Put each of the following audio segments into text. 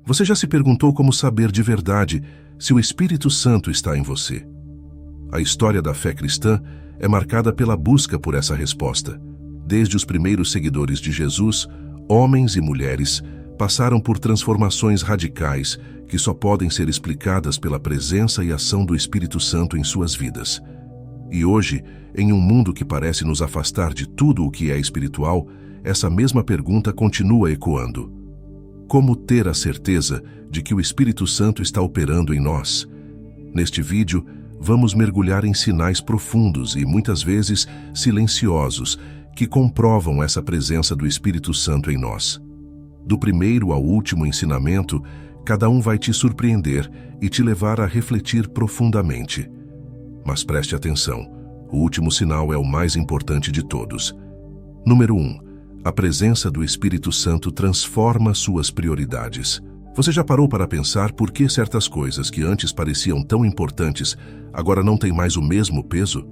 Você já se perguntou como saber de verdade se o Espírito Santo está em você? A história da fé cristã é marcada pela busca por essa resposta. Desde os primeiros seguidores de Jesus, homens e mulheres passaram por transformações radicais que só podem ser explicadas pela presença e ação do Espírito Santo em suas vidas. E hoje, em um mundo que parece nos afastar de tudo o que é espiritual, essa mesma pergunta continua ecoando. Como ter a certeza de que o Espírito Santo está operando em nós? Neste vídeo, vamos mergulhar em sinais profundos e muitas vezes silenciosos que comprovam essa presença do Espírito Santo em nós. Do primeiro ao último ensinamento, cada um vai te surpreender e te levar a refletir profundamente. Mas preste atenção, o último sinal é o mais importante de todos. Número 1. A presença do Espírito Santo transforma suas prioridades. Você já parou para pensar por que certas coisas que antes pareciam tão importantes agora não têm mais o mesmo peso?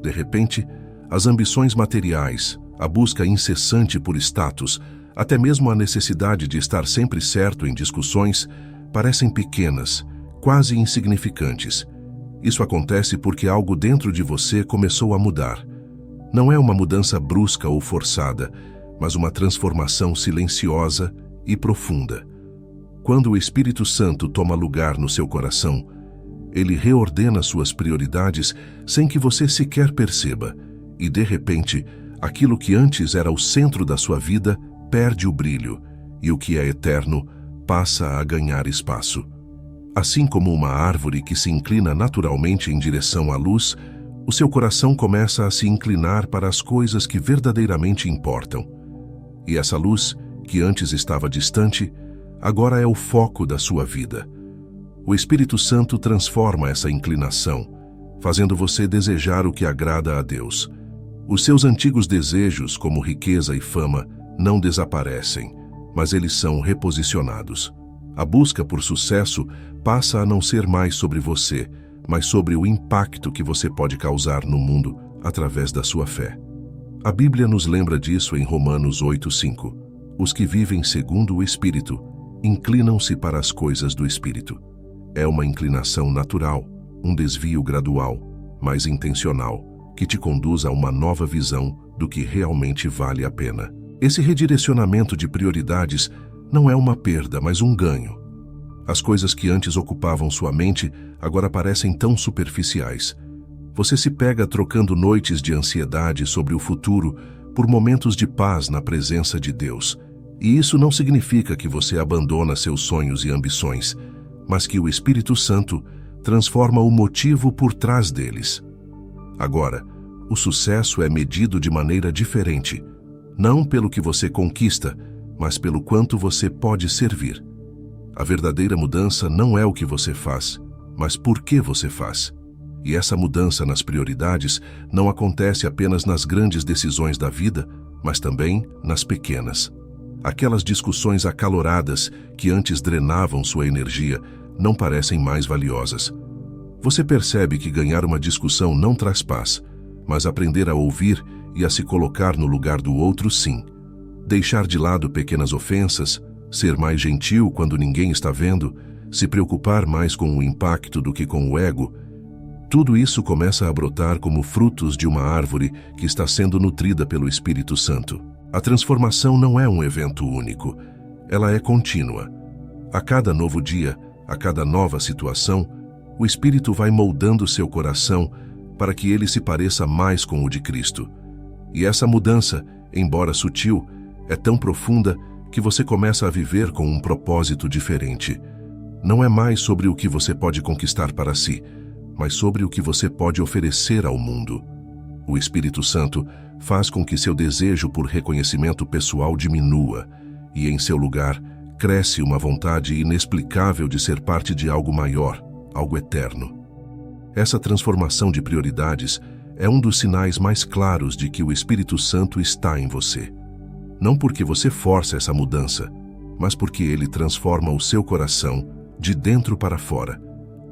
De repente, as ambições materiais, a busca incessante por status, até mesmo a necessidade de estar sempre certo em discussões, parecem pequenas, quase insignificantes. Isso acontece porque algo dentro de você começou a mudar. Não é uma mudança brusca ou forçada, mas uma transformação silenciosa e profunda. Quando o Espírito Santo toma lugar no seu coração, ele reordena suas prioridades sem que você sequer perceba, e de repente, aquilo que antes era o centro da sua vida perde o brilho, e o que é eterno passa a ganhar espaço. Assim como uma árvore que se inclina naturalmente em direção à luz, o seu coração começa a se inclinar para as coisas que verdadeiramente importam. E essa luz, que antes estava distante, agora é o foco da sua vida. O Espírito Santo transforma essa inclinação, fazendo você desejar o que agrada a Deus. Os seus antigos desejos, como riqueza e fama, não desaparecem, mas eles são reposicionados. A busca por sucesso passa a não ser mais sobre você, mas sobre o impacto que você pode causar no mundo através da sua fé. A Bíblia nos lembra disso em Romanos 8:5. Os que vivem segundo o Espírito inclinam-se para as coisas do Espírito. É uma inclinação natural, um desvio gradual, mas intencional, que te conduz a uma nova visão do que realmente vale a pena. Esse redirecionamento de prioridades não é uma perda, mas um ganho. As coisas que antes ocupavam sua mente agora parecem tão superficiais. Você se pega trocando noites de ansiedade sobre o futuro por momentos de paz na presença de Deus. E isso não significa que você abandona seus sonhos e ambições, mas que o Espírito Santo transforma o motivo por trás deles. Agora, o sucesso é medido de maneira diferente, não pelo que você conquista, mas pelo quanto você pode servir. A verdadeira mudança não é o que você faz, mas por que você faz. E essa mudança nas prioridades não acontece apenas nas grandes decisões da vida, mas também nas pequenas. Aquelas discussões acaloradas que antes drenavam sua energia não parecem mais valiosas. Você percebe que ganhar uma discussão não traz paz, mas aprender a ouvir e a se colocar no lugar do outro, sim. Deixar de lado pequenas ofensas, ser mais gentil quando ninguém está vendo, se preocupar mais com o impacto do que com o ego, tudo isso começa a brotar como frutos de uma árvore que está sendo nutrida pelo Espírito Santo. A transformação não é um evento único, ela é contínua. A cada novo dia, a cada nova situação, o Espírito vai moldando seu coração para que ele se pareça mais com o de Cristo. E essa mudança, embora sutil, é tão profunda que você começa a viver com um propósito diferente. Não é mais sobre o que você pode conquistar para si, mas sobre o que você pode oferecer ao mundo. O Espírito Santo faz com que seu desejo por reconhecimento pessoal diminua e, em seu lugar, cresce uma vontade inexplicável de ser parte de algo maior, algo eterno. Essa transformação de prioridades é um dos sinais mais claros de que o Espírito Santo está em você. Não porque você força essa mudança, mas porque ele transforma o seu coração de dentro para fora,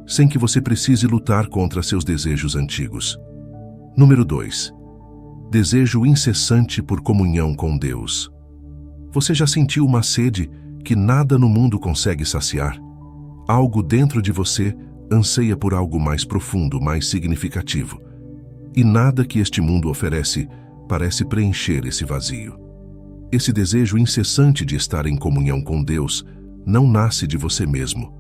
sem que você precise lutar contra seus desejos antigos. Número 2. Desejo incessante por comunhão com Deus. Você já sentiu uma sede que nada no mundo consegue saciar? Algo dentro de você anseia por algo mais profundo, mais significativo. E nada que este mundo oferece parece preencher esse vazio. Esse desejo incessante de estar em comunhão com Deus não nasce de você mesmo.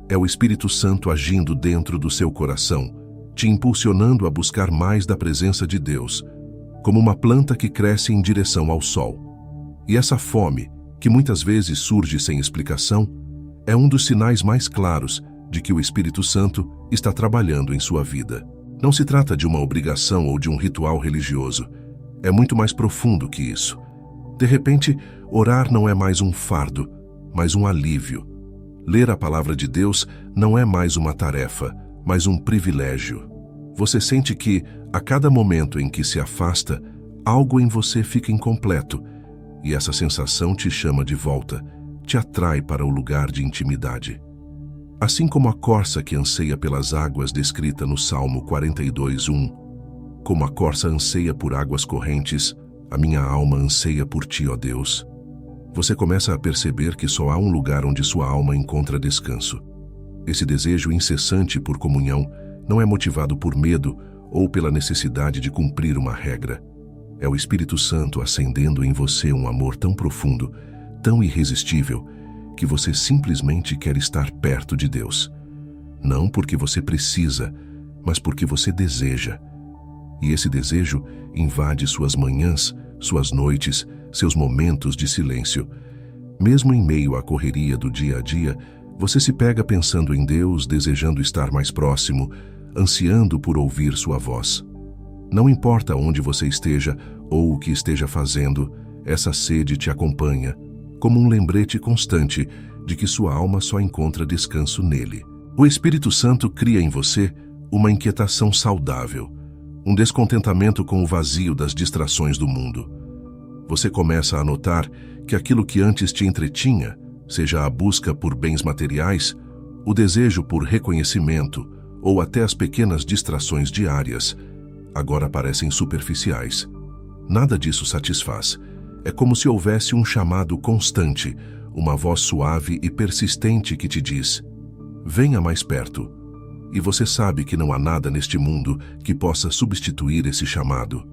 É o Espírito Santo agindo dentro do seu coração, te impulsionando a buscar mais da presença de Deus, como uma planta que cresce em direção ao sol. E essa fome, que muitas vezes surge sem explicação, é um dos sinais mais claros de que o Espírito Santo está trabalhando em sua vida. Não se trata de uma obrigação ou de um ritual religioso. É muito mais profundo que isso. De repente, orar não é mais um fardo, mas um alívio. Ler a palavra de Deus não é mais uma tarefa, mas um privilégio. Você sente que, a cada momento em que se afasta, algo em você fica incompleto, e essa sensação te chama de volta, te atrai para o lugar de intimidade. Assim como a corça que anseia pelas águas descrita no Salmo 42:1, como a corça anseia por águas correntes, a minha alma anseia por ti, ó Deus. Você começa a perceber que só há um lugar onde sua alma encontra descanso. Esse desejo incessante por comunhão não é motivado por medo ou pela necessidade de cumprir uma regra. É o Espírito Santo acendendo em você um amor tão profundo, tão irresistível, que você simplesmente quer estar perto de Deus. Não porque você precisa, mas porque você deseja. E esse desejo invade suas manhãs, suas noites, seus momentos de silêncio. Mesmo em meio à correria do dia a dia, você se pega pensando em Deus, desejando estar mais próximo, ansiando por ouvir sua voz. Não importa onde você esteja ou o que esteja fazendo, essa sede te acompanha, como um lembrete constante de que sua alma só encontra descanso nele. O Espírito Santo cria em você uma inquietação saudável, um descontentamento com o vazio das distrações do mundo. Você começa a notar que aquilo que antes te entretinha, seja a busca por bens materiais, o desejo por reconhecimento ou até as pequenas distrações diárias, agora parecem superficiais. Nada disso satisfaz. É como se houvesse um chamado constante, uma voz suave e persistente que te diz: venha mais perto. E você sabe que não há nada neste mundo que possa substituir esse chamado.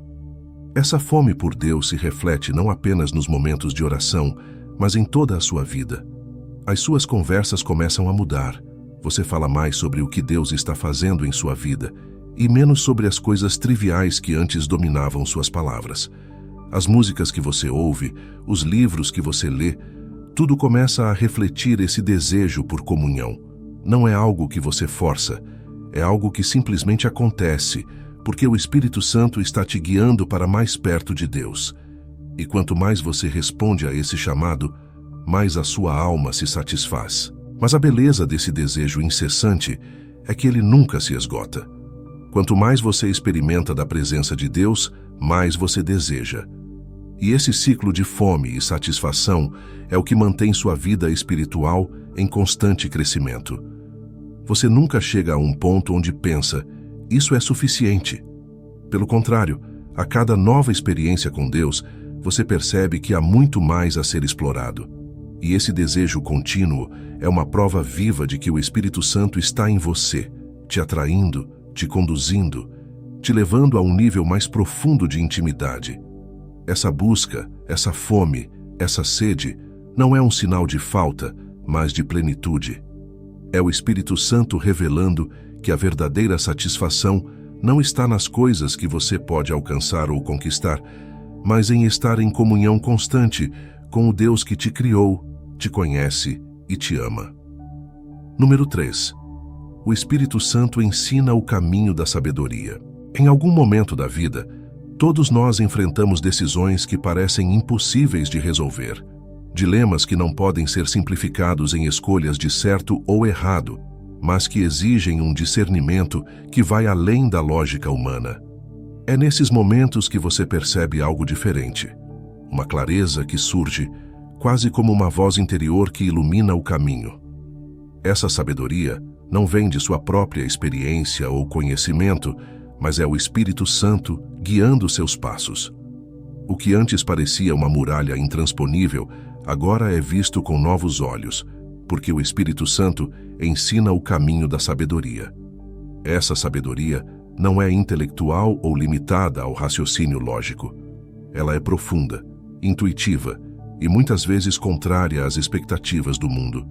Essa fome por Deus se reflete não apenas nos momentos de oração, mas em toda a sua vida. As suas conversas começam a mudar. Você fala mais sobre o que Deus está fazendo em sua vida e menos sobre as coisas triviais que antes dominavam suas palavras. As músicas que você ouve, os livros que você lê, tudo começa a refletir esse desejo por comunhão. Não é algo que você força, é algo que simplesmente acontece, porque o Espírito Santo está te guiando para mais perto de Deus. E quanto mais você responde a esse chamado, mais a sua alma se satisfaz. Mas a beleza desse desejo incessante é que ele nunca se esgota. Quanto mais você experimenta da presença de Deus, mais você deseja. E esse ciclo de fome e satisfação é o que mantém sua vida espiritual em constante crescimento. Você nunca chega a um ponto onde pensa, isso é suficiente. Pelo contrário, a cada nova experiência com Deus, você percebe que há muito mais a ser explorado. E esse desejo contínuo é uma prova viva de que o Espírito Santo está em você, te atraindo, te conduzindo, te levando a um nível mais profundo de intimidade. Essa busca, essa fome, essa sede, não é um sinal de falta, mas de plenitude. É o Espírito Santo revelando que a verdadeira satisfação não está nas coisas que você pode alcançar ou conquistar, mas em estar em comunhão constante com o Deus que te criou, te conhece e te ama. Número 3. O Espírito Santo ensina o caminho da sabedoria. Em algum momento da vida, todos nós enfrentamos decisões que parecem impossíveis de resolver. Dilemas que não podem ser simplificados em escolhas de certo ou errado, mas que exigem um discernimento que vai além da lógica humana. É nesses momentos que você percebe algo diferente. Uma clareza que surge, quase como uma voz interior que ilumina o caminho. Essa sabedoria não vem de sua própria experiência ou conhecimento, mas é o Espírito Santo guiando seus passos. O que antes parecia uma muralha intransponível, agora é visto com novos olhos, porque o Espírito Santo ensina o caminho da sabedoria. Essa sabedoria não é intelectual ou limitada ao raciocínio lógico. Ela é profunda, intuitiva e muitas vezes contrária às expectativas do mundo.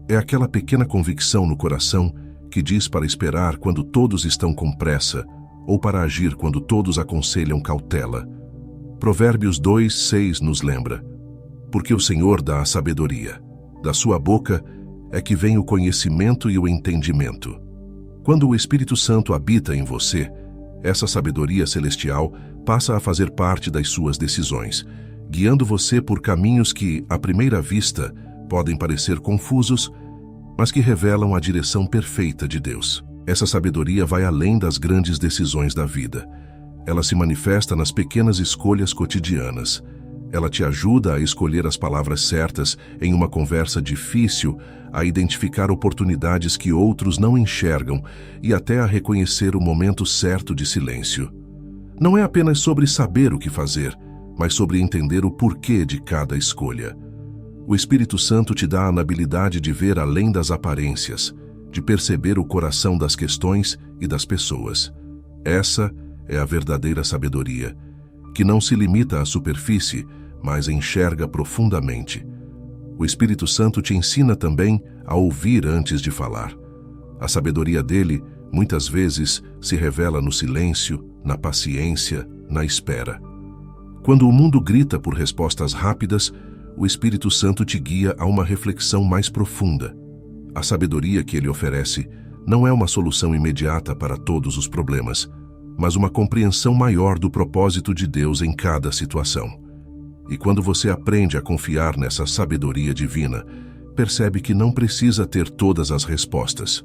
É aquela pequena convicção no coração que diz para esperar quando todos estão com pressa ou para agir quando todos aconselham cautela. Provérbios 2:6 nos lembra: porque o Senhor dá a sabedoria, da sua boca é que vem o conhecimento e o entendimento. Quando o Espírito Santo habita em você, essa sabedoria celestial passa a fazer parte das suas decisões, guiando você por caminhos que, à primeira vista, podem parecer confusos, mas que revelam a direção perfeita de Deus. Essa sabedoria vai além das grandes decisões da vida. Ela se manifesta nas pequenas escolhas cotidianas. Ela te ajuda a escolher as palavras certas em uma conversa difícil, a identificar oportunidades que outros não enxergam e até a reconhecer o momento certo de silêncio. Não é apenas sobre saber o que fazer, mas sobre entender o porquê de cada escolha. O Espírito Santo te dá a habilidade de ver além das aparências, de perceber o coração das questões e das pessoas. Essa é a verdadeira sabedoria, que não se limita à superfície, mas enxerga profundamente. O Espírito Santo te ensina também a ouvir antes de falar. A sabedoria dele, muitas vezes, se revela no silêncio, na paciência, na espera. Quando o mundo grita por respostas rápidas, o Espírito Santo te guia a uma reflexão mais profunda. A sabedoria que ele oferece não é uma solução imediata para todos os problemas, mas uma compreensão maior do propósito de Deus em cada situação. E quando você aprende a confiar nessa sabedoria divina, percebe que não precisa ter todas as respostas,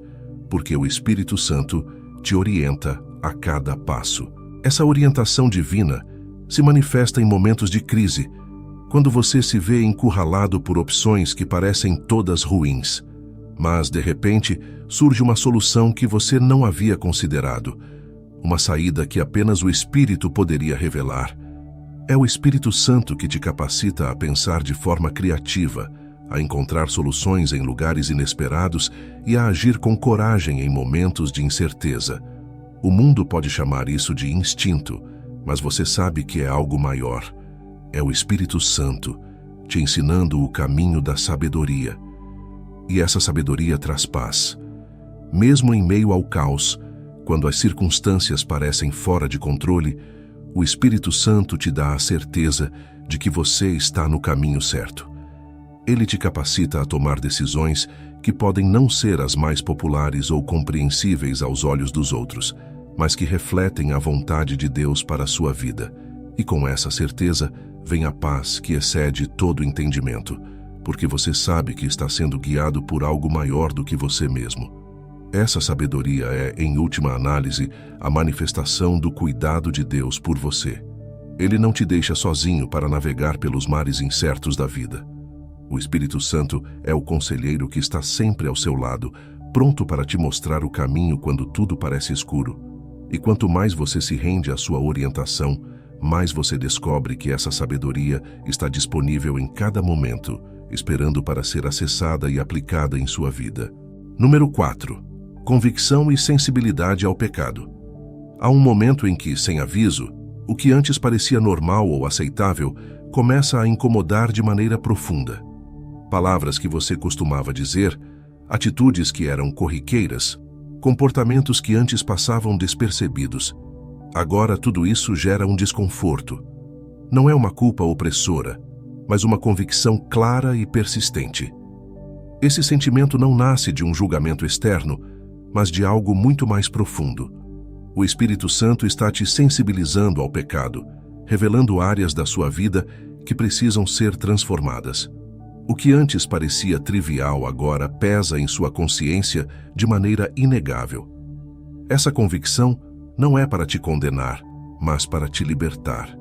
porque o Espírito Santo te orienta a cada passo. Essa orientação divina se manifesta em momentos de crise, quando você se vê encurralado por opções que parecem todas ruins, mas, de repente, surge uma solução que você não havia considerado, uma saída que apenas o Espírito poderia revelar. É o Espírito Santo que te capacita a pensar de forma criativa, a encontrar soluções em lugares inesperados e a agir com coragem em momentos de incerteza. O mundo pode chamar isso de instinto, mas você sabe que é algo maior. É o Espírito Santo te ensinando o caminho da sabedoria. E essa sabedoria traz paz. Mesmo em meio ao caos, quando as circunstâncias parecem fora de controle, o Espírito Santo te dá a certeza de que você está no caminho certo. Ele te capacita a tomar decisões que podem não ser as mais populares ou compreensíveis aos olhos dos outros, mas que refletem a vontade de Deus para a sua vida. E com essa certeza vem a paz que excede todo entendimento, porque você sabe que está sendo guiado por algo maior do que você mesmo. Essa sabedoria é, em última análise, a manifestação do cuidado de Deus por você. Ele não te deixa sozinho para navegar pelos mares incertos da vida. O Espírito Santo é o conselheiro que está sempre ao seu lado, pronto para te mostrar o caminho quando tudo parece escuro. E quanto mais você se rende à sua orientação, mais você descobre que essa sabedoria está disponível em cada momento, esperando para ser acessada e aplicada em sua vida. Número 4. Convicção e sensibilidade ao pecado. Há um momento em que, sem aviso, o que antes parecia normal ou aceitável começa a incomodar de maneira profunda. Palavras que você costumava dizer, atitudes que eram corriqueiras, comportamentos que antes passavam despercebidos. Agora tudo isso gera um desconforto. Não é uma culpa opressora, mas uma convicção clara e persistente. Esse sentimento não nasce de um julgamento externo, mas de algo muito mais profundo. O Espírito Santo está te sensibilizando ao pecado, revelando áreas da sua vida que precisam ser transformadas. O que antes parecia trivial agora pesa em sua consciência de maneira inegável. Essa convicção não é para te condenar, mas para te libertar.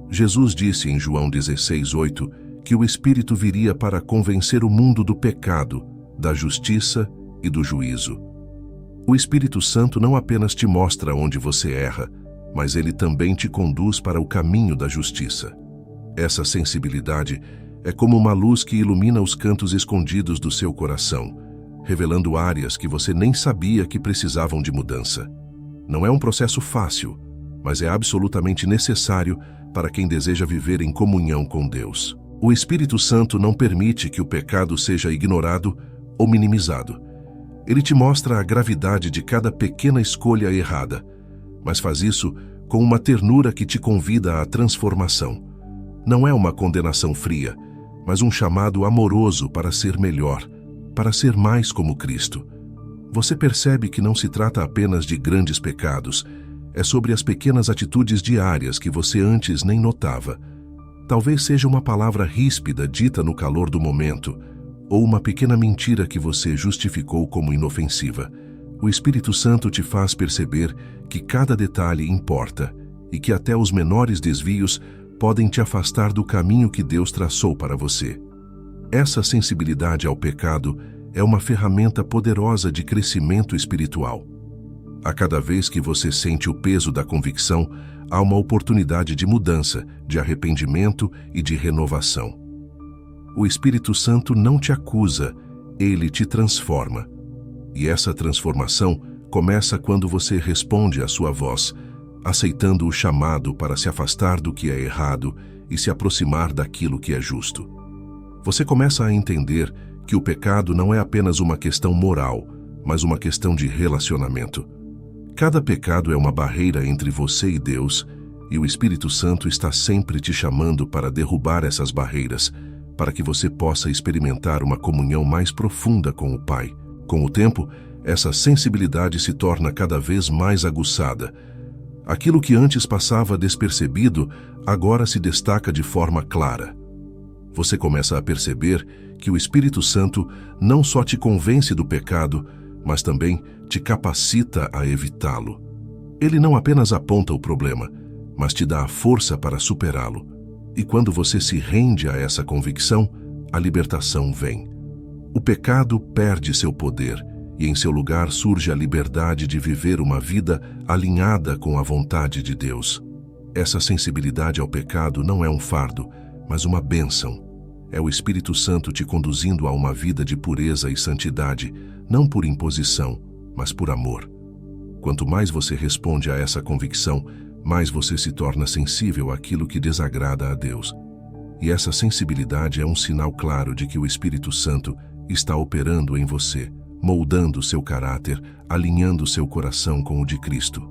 Jesus disse em João 16:8 que o Espírito viria para convencer o mundo do pecado, da justiça e do juízo. O Espírito Santo não apenas te mostra onde você erra, mas ele também te conduz para o caminho da justiça. Essa sensibilidade É como uma luz que ilumina os cantos escondidos do seu coração, revelando áreas que você nem sabia que precisavam de mudança. Não é um processo fácil, mas é absolutamente necessário para quem deseja viver em comunhão com Deus. O Espírito Santo não permite que o pecado seja ignorado ou minimizado. Ele te mostra a gravidade de cada pequena escolha errada, mas faz isso com uma ternura que te convida à transformação. Não é uma condenação fria, mas um chamado amoroso para ser melhor, para ser mais como Cristo. Você percebe que não se trata apenas de grandes pecados, é sobre as pequenas atitudes diárias que você antes nem notava. Talvez seja uma palavra ríspida dita no calor do momento, ou uma pequena mentira que você justificou como inofensiva. O Espírito Santo te faz perceber que cada detalhe importa e que até os menores desvios podem te afastar do caminho que Deus traçou para você. Essa sensibilidade ao pecado é uma ferramenta poderosa de crescimento espiritual. A cada vez que você sente o peso da convicção, há uma oportunidade de mudança, de arrependimento e de renovação. O Espírito Santo não te acusa, ele te transforma. E essa transformação começa quando você responde à sua voz, aceitando o chamado para se afastar do que é errado e se aproximar daquilo que é justo. Você começa a entender que o pecado não é apenas uma questão moral, mas uma questão de relacionamento. Cada pecado é uma barreira entre você e Deus, e o Espírito Santo está sempre te chamando para derrubar essas barreiras, para que você possa experimentar uma comunhão mais profunda com o Pai. Com o tempo, essa sensibilidade se torna cada vez mais aguçada. Aquilo que antes passava despercebido, agora se destaca de forma clara. Você começa a perceber que o Espírito Santo não só te convence do pecado, mas também te capacita a evitá-lo. Ele não apenas aponta o problema, mas te dá a força para superá-lo. E quando você se rende a essa convicção, a libertação vem. O pecado perde seu poder e em seu lugar surge a liberdade de viver uma vida alinhada com a vontade de Deus. Essa sensibilidade ao pecado não é um fardo, mas uma bênção. É o Espírito Santo te conduzindo a uma vida de pureza e santidade, não por imposição, mas por amor. Quanto mais você responde a essa convicção, mais você se torna sensível àquilo que desagrada a Deus. E essa sensibilidade é um sinal claro de que o Espírito Santo está operando em você, moldando seu caráter, alinhando seu coração com o de Cristo.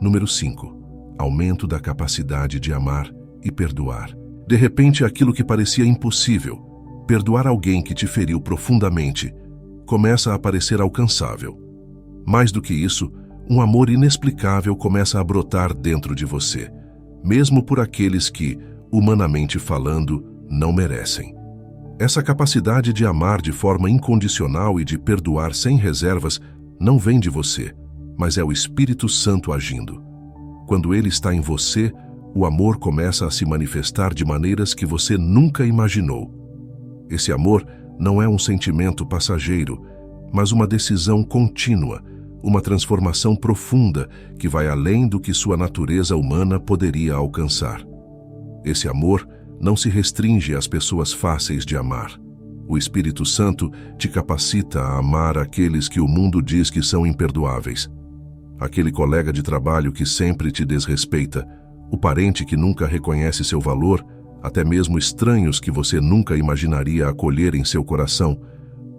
Número 5. Aumento da capacidade de amar e perdoar. De repente, aquilo que parecia impossível, perdoar alguém que te feriu profundamente, começa a parecer alcançável. Mais do que isso, um amor inexplicável começa a brotar dentro de você, mesmo por aqueles que, humanamente falando, não merecem. Essa capacidade de amar de forma incondicional e de perdoar sem reservas não vem de você, mas é o Espírito Santo agindo. Quando ele está em você, o amor começa a se manifestar de maneiras que você nunca imaginou. Esse amor não é um sentimento passageiro, mas uma decisão contínua, uma transformação profunda que vai além do que sua natureza humana poderia alcançar. Esse amor não se restringe às pessoas fáceis de amar. O Espírito Santo te capacita a amar aqueles que o mundo diz que são imperdoáveis. Aquele colega de trabalho que sempre te desrespeita, o parente que nunca reconhece seu valor, até mesmo estranhos que você nunca imaginaria acolher em seu coração,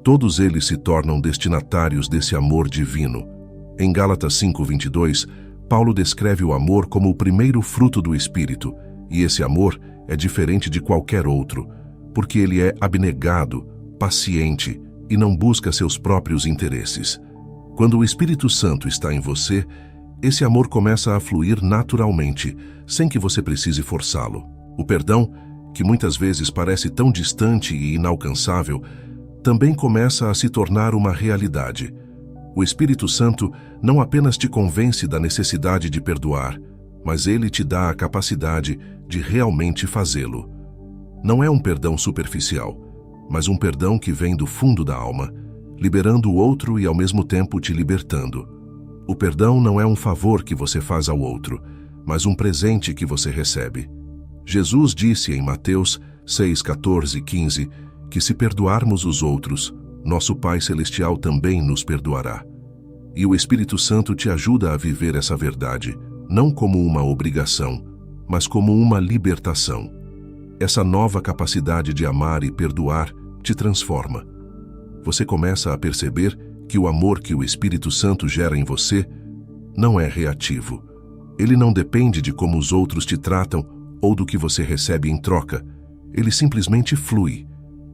todos eles se tornam destinatários desse amor divino. Em Gálatas 5:22, Paulo descreve o amor como o primeiro fruto do Espírito, e esse amor é diferente de qualquer outro, porque ele é abnegado, paciente e não busca seus próprios interesses. Quando o Espírito Santo está em você, esse amor começa a fluir naturalmente, sem que você precise forçá-lo. O perdão, que muitas vezes parece tão distante e inalcançável, também começa a se tornar uma realidade. O Espírito Santo não apenas te convence da necessidade de perdoar, mas ele te dá a capacidade de realmente fazê-lo. Não é um perdão superficial, mas um perdão que vem do fundo da alma, liberando o outro e ao mesmo tempo te libertando. O perdão não é um favor que você faz ao outro, mas um presente que você recebe. Jesus disse em Mateus 6:14-15, que se perdoarmos os outros, nosso Pai Celestial também nos perdoará. E o Espírito Santo te ajuda a viver essa verdade, não como uma obrigação, mas como uma libertação. Essa nova capacidade de amar e perdoar te transforma. Você começa a perceber que o amor que o Espírito Santo gera em você não é reativo. Ele não depende de como os outros te tratam ou do que você recebe em troca. Ele simplesmente flui.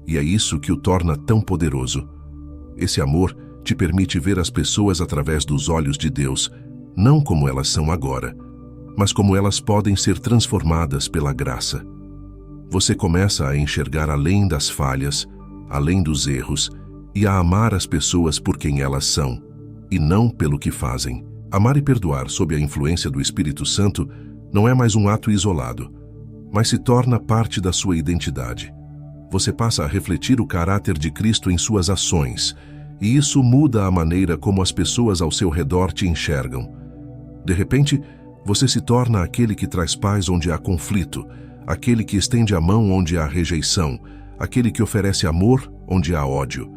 E é isso que o torna tão poderoso. Esse amor te permite ver as pessoas através dos olhos de Deus, não como elas são agora, mas como elas podem ser transformadas pela graça. Você começa a enxergar além das falhas, além dos erros, e a amar as pessoas por quem elas são, e não pelo que fazem. Amar e perdoar sob a influência do Espírito Santo não é mais um ato isolado, mas se torna parte da sua identidade. Você passa a refletir o caráter de Cristo em suas ações, e isso muda a maneira como as pessoas ao seu redor te enxergam. De repente, você se torna aquele que traz paz onde há conflito, aquele que estende a mão onde há rejeição, aquele que oferece amor onde há ódio.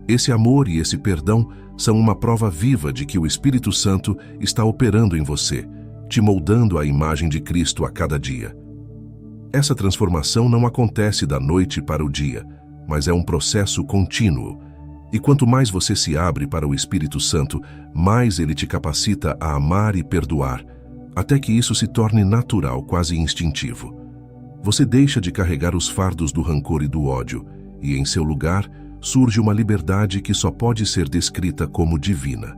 Esse amor e esse perdão são uma prova viva de que o Espírito Santo está operando em você, te moldando à imagem de Cristo a cada dia. Essa transformação não acontece da noite para o dia, mas é um processo contínuo. E quanto mais você se abre para o Espírito Santo, mais ele te capacita a amar e perdoar, até que isso se torne natural, quase instintivo. Você deixa de carregar os fardos do rancor e do ódio, e em seu lugar surge uma liberdade que só pode ser descrita como divina.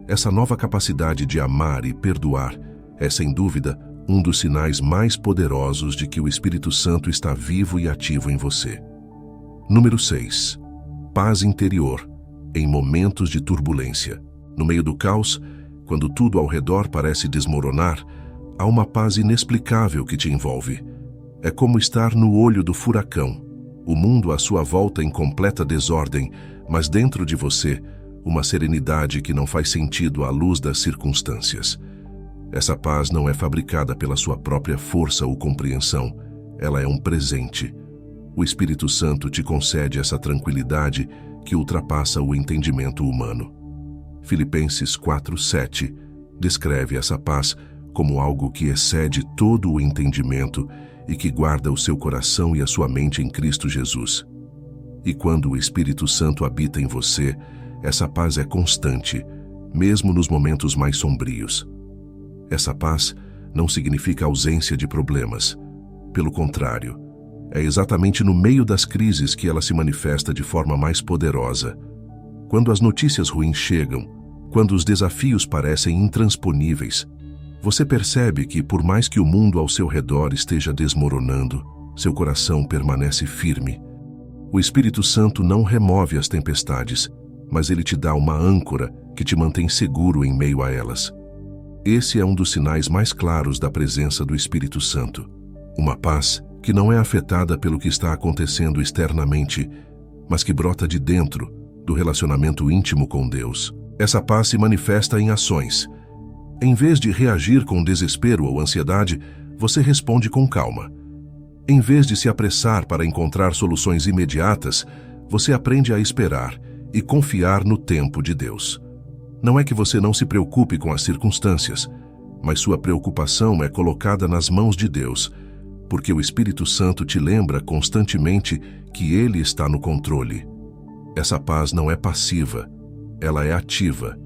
Essa nova capacidade de amar e perdoar é, sem dúvida, um dos sinais mais poderosos de que o Espírito Santo está vivo e ativo em você. Número 6. Paz interior, em momentos de turbulência. No meio do caos, quando tudo ao redor parece desmoronar, há uma paz inexplicável que te envolve. É como estar no olho do furacão, o mundo à sua volta em completa desordem, mas dentro de você, uma serenidade que não faz sentido à luz das circunstâncias. Essa paz não é fabricada pela sua própria força ou compreensão, ela é um presente. O Espírito Santo te concede essa tranquilidade que ultrapassa o entendimento humano. Filipenses 4:7 descreve essa paz como algo que excede todo o entendimento e que guarda o seu coração e a sua mente em Cristo Jesus. E quando o Espírito Santo habita em você, essa paz é constante, mesmo nos momentos mais sombrios. Essa paz não significa ausência de problemas. Pelo contrário, é exatamente no meio das crises que ela se manifesta de forma mais poderosa. Quando as notícias ruins chegam, quando os desafios parecem intransponíveis, você percebe que, por mais que o mundo ao seu redor esteja desmoronando, seu coração permanece firme. O Espírito Santo não remove as tempestades, mas ele te dá uma âncora que te mantém seguro em meio a elas. Esse é um dos sinais mais claros da presença do Espírito Santo. Uma paz que não é afetada pelo que está acontecendo externamente, mas que brota de dentro, do relacionamento íntimo com Deus. Essa paz se manifesta em ações. Em vez de reagir com desespero ou ansiedade, você responde com calma. Em vez de se apressar para encontrar soluções imediatas, você aprende a esperar e confiar no tempo de Deus. Não é que você não se preocupe com as circunstâncias, mas sua preocupação é colocada nas mãos de Deus, porque o Espírito Santo te lembra constantemente que Ele está no controle. Essa paz não é passiva, ela é ativa.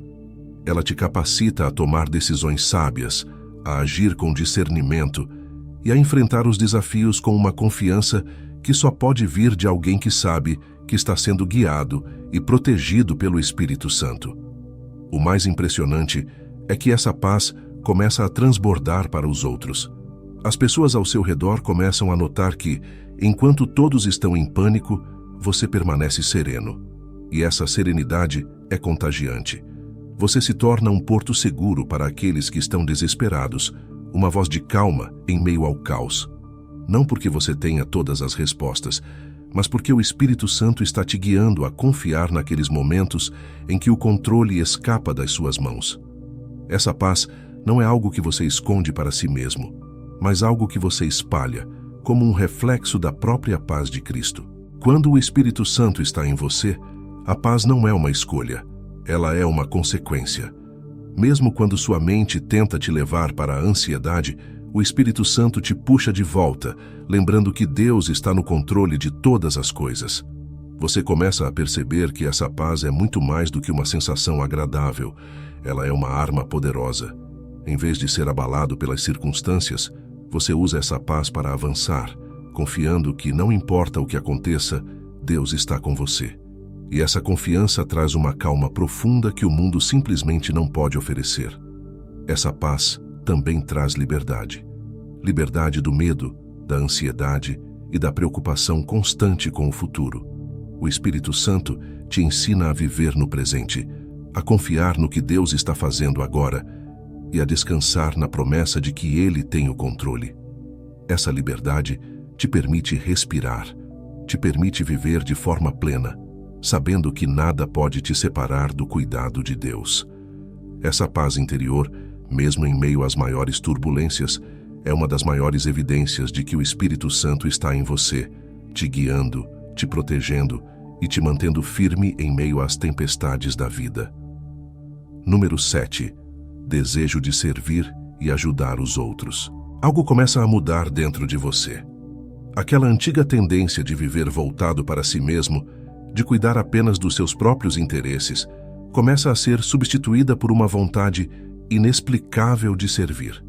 Ela te capacita a tomar decisões sábias, a agir com discernimento e a enfrentar os desafios com uma confiança que só pode vir de alguém que sabe que está sendo guiado e protegido pelo Espírito Santo. O mais impressionante é que essa paz começa a transbordar para os outros. As pessoas ao seu redor começam a notar que, enquanto todos estão em pânico, você permanece sereno. E essa serenidade é contagiante. Você se torna um porto seguro para aqueles que estão desesperados, uma voz de calma em meio ao caos. Não porque você tenha todas as respostas, mas porque o Espírito Santo está te guiando a confiar naqueles momentos em que o controle escapa das suas mãos. Essa paz não é algo que você esconde para si mesmo, mas algo que você espalha, como um reflexo da própria paz de Cristo. Quando o Espírito Santo está em você, a paz não é uma escolha, ela é uma consequência. Mesmo quando sua mente tenta te levar para a ansiedade, o Espírito Santo te puxa de volta, lembrando que Deus está no controle de todas as coisas. Você começa a perceber que essa paz é muito mais do que uma sensação agradável, ela é uma arma poderosa. Em vez de ser abalado pelas circunstâncias, você usa essa paz para avançar, confiando que não importa o que aconteça, Deus está com você. E essa confiança traz uma calma profunda que o mundo simplesmente não pode oferecer. Essa paz também traz liberdade. Liberdade do medo, da ansiedade e da preocupação constante com o futuro. O Espírito Santo te ensina a viver no presente, a confiar no que Deus está fazendo agora e a descansar na promessa de que Ele tem o controle. Essa liberdade te permite respirar, te permite viver de forma plena, sabendo que nada pode te separar do cuidado de Deus. Essa paz interior, mesmo em meio às maiores turbulências, é uma das maiores evidências de que o Espírito Santo está em você, te guiando, te protegendo e te mantendo firme em meio às tempestades da vida. Número 7. Desejo de servir e ajudar os outros. Algo começa a mudar dentro de você. Aquela antiga tendência de viver voltado para si mesmo, de cuidar apenas dos seus próprios interesses, começa a ser substituída por uma vontade inexplicável de servir.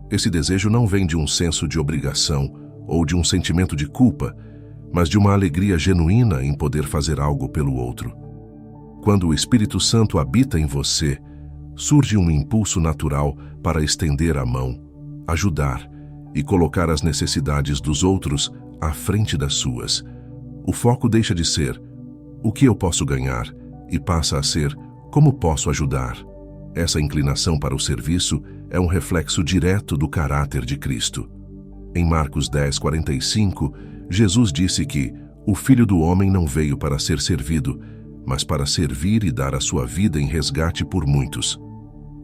Esse desejo não vem de um senso de obrigação ou de um sentimento de culpa, mas de uma alegria genuína em poder fazer algo pelo outro. Quando o Espírito Santo habita em você, surge um impulso natural para estender a mão, ajudar e colocar as necessidades dos outros à frente das suas. O foco deixa de ser o que eu posso ganhar e passa a ser como posso ajudar. Essa inclinação para o serviço é um reflexo direto do caráter de Cristo. Em Marcos 10:45, Jesus disse que o Filho do Homem não veio para ser servido, mas para servir e dar a sua vida em resgate por muitos.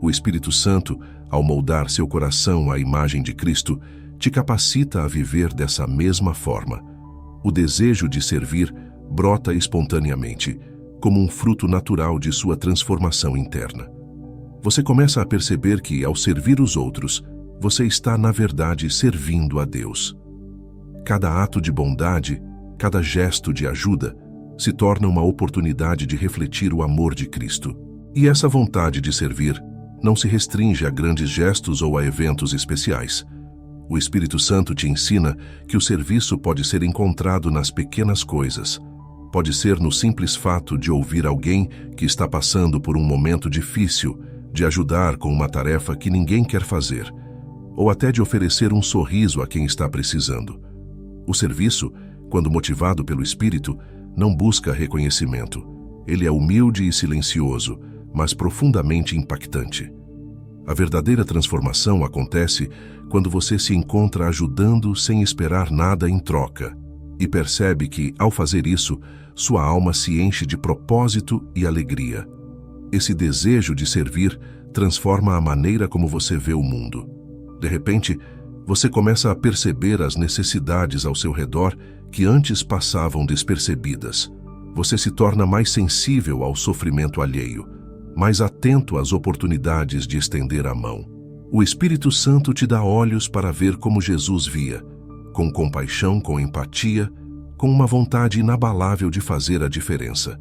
O Espírito Santo, ao moldar seu coração à imagem de Cristo, te capacita a viver dessa mesma forma. O desejo de servir brota espontaneamente, como um fruto natural de sua transformação interna. Você começa a perceber que, ao servir os outros, você está, na verdade, servindo a Deus. Cada ato de bondade, cada gesto de ajuda, se torna uma oportunidade de refletir o amor de Cristo. E essa vontade de servir não se restringe a grandes gestos ou a eventos especiais. O Espírito Santo te ensina que o serviço pode ser encontrado nas pequenas coisas. Pode ser no simples fato de ouvir alguém que está passando por um momento difícil, de ajudar com uma tarefa que ninguém quer fazer, ou até de oferecer um sorriso a quem está precisando. O serviço, quando motivado pelo Espírito, não busca reconhecimento. Ele é humilde e silencioso, mas profundamente impactante. A verdadeira transformação acontece quando você se encontra ajudando sem esperar nada em troca e percebe que, ao fazer isso, sua alma se enche de propósito e alegria. Esse desejo de servir transforma a maneira como você vê o mundo. De repente, você começa a perceber as necessidades ao seu redor que antes passavam despercebidas. Você se torna mais sensível ao sofrimento alheio, mais atento às oportunidades de estender a mão. O Espírito Santo te dá olhos para ver como Jesus via, com compaixão, com empatia, com uma vontade inabalável de fazer a diferença.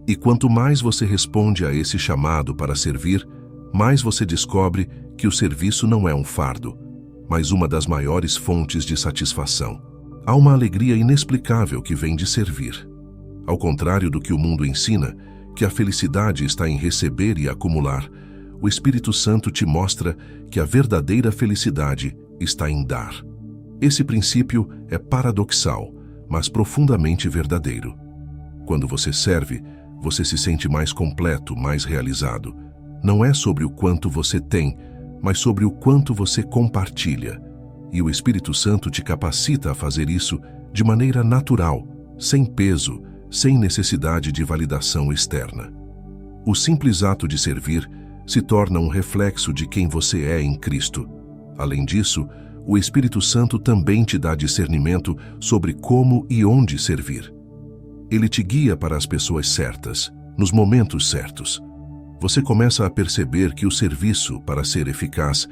E quanto mais você responde a esse chamado para servir, mais você descobre que o serviço não é um fardo, mas uma das maiores fontes de satisfação. Há uma alegria inexplicável que vem de servir. Ao contrário do que o mundo ensina, que a felicidade está em receber e acumular, o Espírito Santo te mostra que a verdadeira felicidade está em dar. Esse princípio é paradoxal, mas profundamente verdadeiro. Quando você serve, você se sente mais completo, mais realizado. Não é sobre o quanto você tem, mas sobre o quanto você compartilha. E o Espírito Santo te capacita a fazer isso de maneira natural, sem peso, sem necessidade de validação externa. O simples ato de servir se torna um reflexo de quem você é em Cristo. Além disso, o Espírito Santo também te dá discernimento sobre como e onde servir. Ele te guia para as pessoas certas, nos momentos certos. Você começa a perceber que o serviço, para ser eficaz,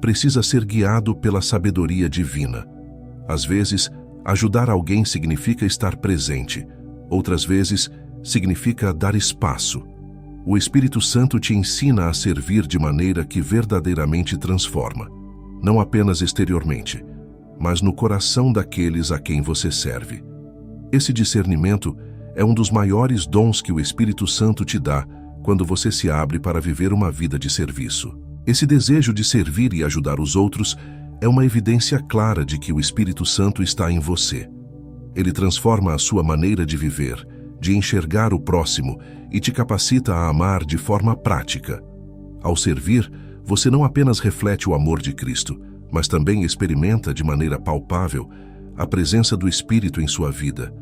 precisa ser guiado pela sabedoria divina. Às vezes, ajudar alguém significa estar presente. Outras vezes, significa dar espaço. O Espírito Santo te ensina a servir de maneira que verdadeiramente transforma, não apenas exteriormente, mas no coração daqueles a quem você serve. Esse discernimento é um dos maiores dons que o Espírito Santo te dá quando você se abre para viver uma vida de serviço. Esse desejo de servir e ajudar os outros é uma evidência clara de que o Espírito Santo está em você. Ele transforma a sua maneira de viver, de enxergar o próximo e te capacita a amar de forma prática. Ao servir, você não apenas reflete o amor de Cristo, mas também experimenta de maneira palpável a presença do Espírito em sua vida,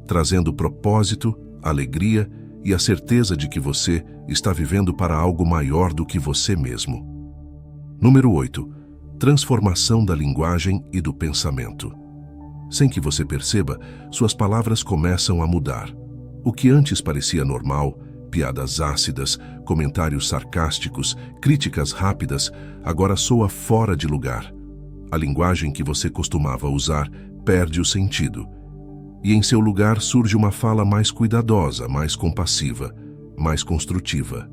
trazendo propósito, alegria e a certeza de que você está vivendo para algo maior do que você mesmo. Número 8. Transformação da linguagem e do pensamento. Sem que você perceba, suas palavras começam a mudar. O que antes parecia normal, piadas ácidas, comentários sarcásticos, críticas rápidas, agora soa fora de lugar. A linguagem que você costumava usar perde o sentido. E em seu lugar surge uma fala mais cuidadosa, mais compassiva, mais construtiva.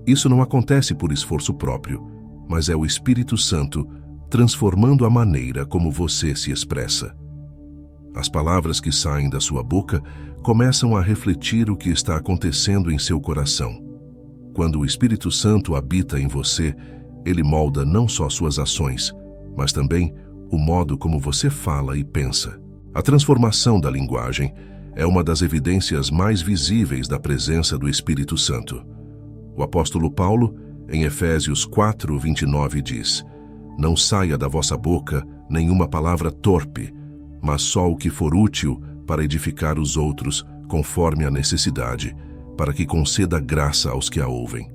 Isso não acontece por esforço próprio, mas é o Espírito Santo transformando a maneira como você se expressa. As palavras que saem da sua boca começam a refletir o que está acontecendo em seu coração. Quando o Espírito Santo habita em você, ele molda não só suas ações, mas também o modo como você fala e pensa. A transformação da linguagem é uma das evidências mais visíveis da presença do Espírito Santo. O apóstolo Paulo, em Efésios 4:29, diz: "Não saia da vossa boca nenhuma palavra torpe, mas só o que for útil para edificar os outros, conforme a necessidade, para que conceda graça aos que a ouvem."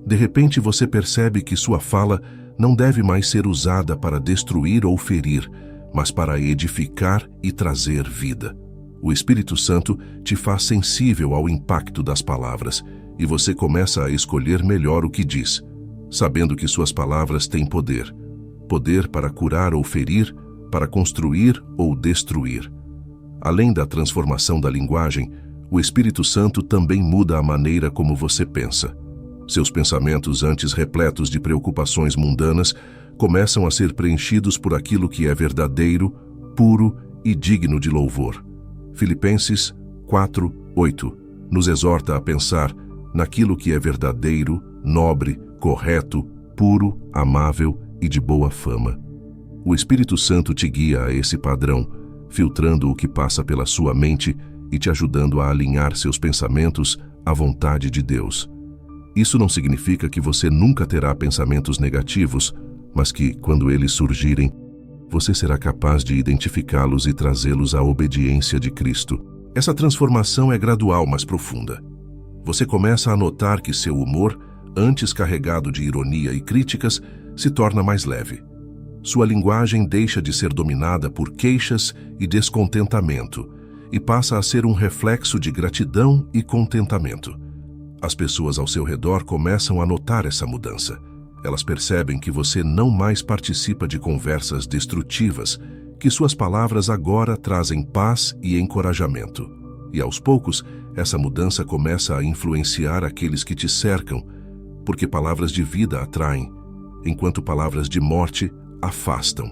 De repente você percebe que sua fala não deve mais ser usada para destruir ou ferir, mas para edificar e trazer vida. O Espírito Santo te faz sensível ao impacto das palavras, e você começa a escolher melhor o que diz, sabendo que suas palavras têm poder. Poder para curar ou ferir, para construir ou destruir. Além da transformação da linguagem, o Espírito Santo também muda a maneira como você pensa. Seus pensamentos, antes repletos de preocupações mundanas, começam a ser preenchidos por aquilo que é verdadeiro, puro e digno de louvor. Filipenses 4:8 nos exorta a pensar naquilo que é verdadeiro, nobre, correto, puro, amável e de boa fama. O Espírito Santo te guia a esse padrão, filtrando o que passa pela sua mente e te ajudando a alinhar seus pensamentos à vontade de Deus. Isso não significa que você nunca terá pensamentos negativos, mas que, quando eles surgirem, você será capaz de identificá-los e trazê-los à obediência de Cristo. Essa transformação é gradual, mas profunda. Você começa a notar que seu humor, antes carregado de ironia e críticas, se torna mais leve. Sua linguagem deixa de ser dominada por queixas e descontentamento e passa a ser um reflexo de gratidão e contentamento. As pessoas ao seu redor começam a notar essa mudança. Elas percebem que você não mais participa de conversas destrutivas, que suas palavras agora trazem paz e encorajamento. E aos poucos, essa mudança começa a influenciar aqueles que te cercam, porque palavras de vida atraem, enquanto palavras de morte afastam.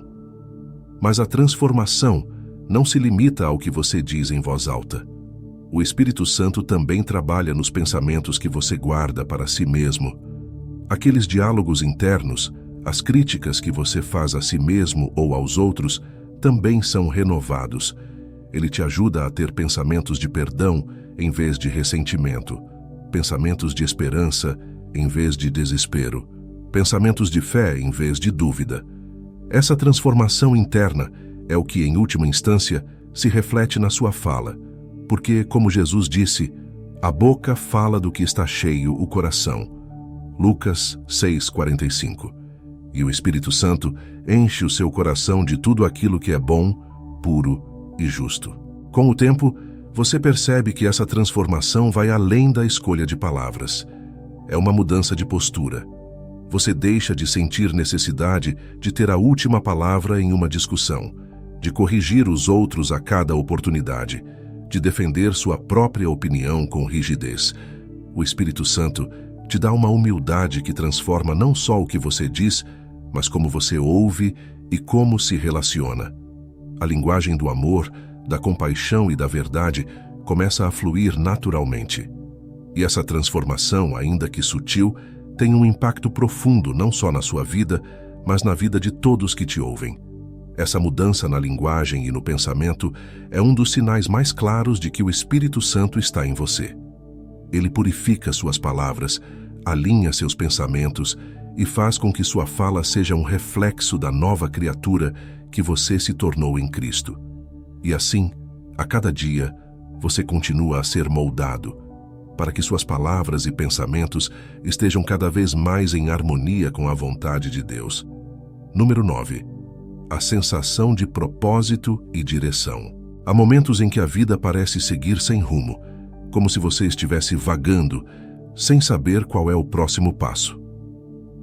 Mas a transformação não se limita ao que você diz em voz alta. O Espírito Santo também trabalha nos pensamentos que você guarda para si mesmo. Aqueles diálogos internos, as críticas que você faz a si mesmo ou aos outros, também são renovados. Ele te ajuda a ter pensamentos de perdão em vez de ressentimento, pensamentos de esperança em vez de desespero, pensamentos de fé em vez de dúvida. Essa transformação interna é o que, em última instância, se reflete na sua fala, porque, como Jesus disse, a boca fala do que está cheio o coração. Lucas 6:45. E o Espírito Santo enche o seu coração de tudo aquilo que é bom, puro e justo. Com o tempo, você percebe que essa transformação vai além da escolha de palavras. É uma mudança de postura. Você deixa de sentir necessidade de ter a última palavra em uma discussão, de corrigir os outros a cada oportunidade, de defender sua própria opinião com rigidez. O Espírito Santo te dá uma humildade que transforma não só o que você diz, mas como você ouve e como se relaciona. A linguagem do amor, da compaixão e da verdade começa a fluir naturalmente. E essa transformação, ainda que sutil, tem um impacto profundo não só na sua vida, mas na vida de todos que te ouvem. Essa mudança na linguagem e no pensamento é um dos sinais mais claros de que o Espírito Santo está em você. Ele purifica suas palavras, alinha seus pensamentos e faz com que sua fala seja um reflexo da nova criatura que você se tornou em Cristo. E assim, a cada dia, você continua a ser moldado, para que suas palavras e pensamentos estejam cada vez mais em harmonia com a vontade de Deus. Número 9. A sensação de propósito e direção. Há momentos em que a vida parece seguir sem rumo, como se você estivesse vagando, sem saber qual é o próximo passo.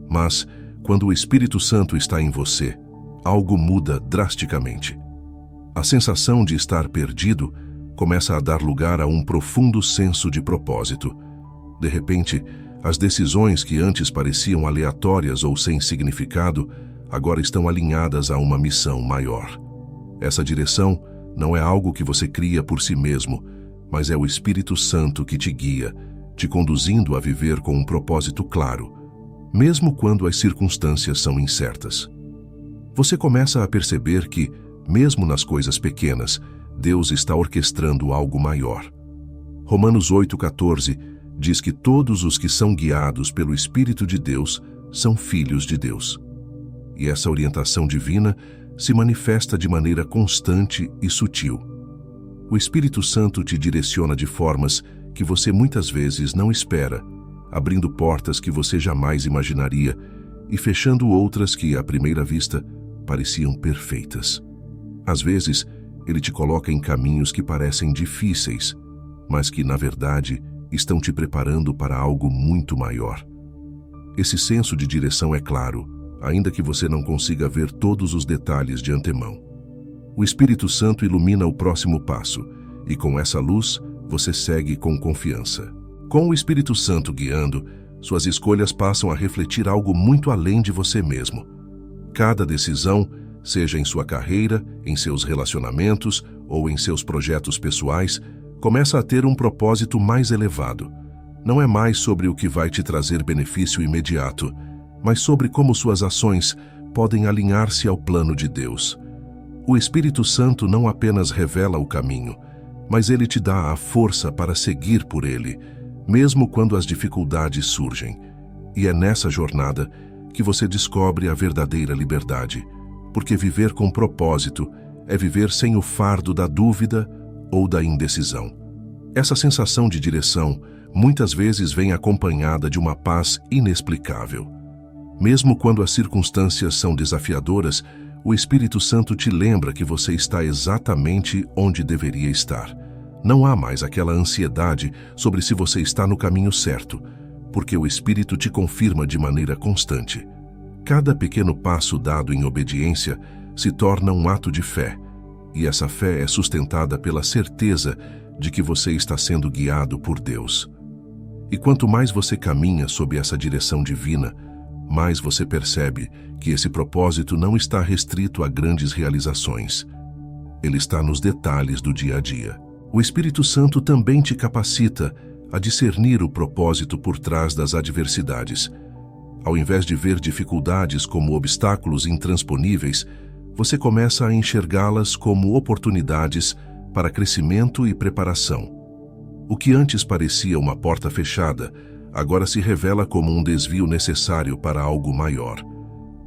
Mas, quando o Espírito Santo está em você, algo muda drasticamente. A sensação de estar perdido começa a dar lugar a um profundo senso de propósito. De repente, as decisões que antes pareciam aleatórias ou sem significado, agora estão alinhadas a uma missão maior. Essa direção não é algo que você cria por si mesmo, mas é o Espírito Santo que te guia, te conduzindo a viver com um propósito claro, mesmo quando as circunstâncias são incertas. Você começa a perceber que, mesmo nas coisas pequenas, Deus está orquestrando algo maior. Romanos 8,14 diz que todos os que são guiados pelo Espírito de Deus são filhos de Deus. E essa orientação divina se manifesta de maneira constante e sutil. O Espírito Santo te direciona de formas que você muitas vezes não espera, abrindo portas que você jamais imaginaria e fechando outras que, à primeira vista, pareciam perfeitas. Às vezes, ele te coloca em caminhos que parecem difíceis, mas que, na verdade, estão te preparando para algo muito maior. Esse senso de direção é claro, ainda que você não consiga ver todos os detalhes de antemão. O Espírito Santo ilumina o próximo passo, e com essa luz, você segue com confiança. Com o Espírito Santo guiando, suas escolhas passam a refletir algo muito além de você mesmo. Cada decisão, seja em sua carreira, em seus relacionamentos ou em seus projetos pessoais, começa a ter um propósito mais elevado. Não é mais sobre o que vai te trazer benefício imediato, mas sobre como suas ações podem alinhar-se ao plano de Deus. O Espírito Santo não apenas revela o caminho, mas ele te dá a força para seguir por ele, mesmo quando as dificuldades surgem. E é nessa jornada que você descobre a verdadeira liberdade, porque viver com propósito é viver sem o fardo da dúvida ou da indecisão. Essa sensação de direção muitas vezes vem acompanhada de uma paz inexplicável. Mesmo quando as circunstâncias são desafiadoras, o Espírito Santo te lembra que você está exatamente onde deveria estar. Não há mais aquela ansiedade sobre se você está no caminho certo, porque o Espírito te confirma de maneira constante. Cada pequeno passo dado em obediência se torna um ato de fé, e essa fé é sustentada pela certeza de que você está sendo guiado por Deus. E quanto mais você caminha sob essa direção divina, mais você percebe que esse propósito não está restrito a grandes realizações. Ele está nos detalhes do dia a dia. O Espírito Santo também te capacita a discernir o propósito por trás das adversidades. Ao invés de ver dificuldades como obstáculos intransponíveis, você começa a enxergá-las como oportunidades para crescimento e preparação. O que antes parecia uma porta fechada, agora se revela como um desvio necessário para algo maior.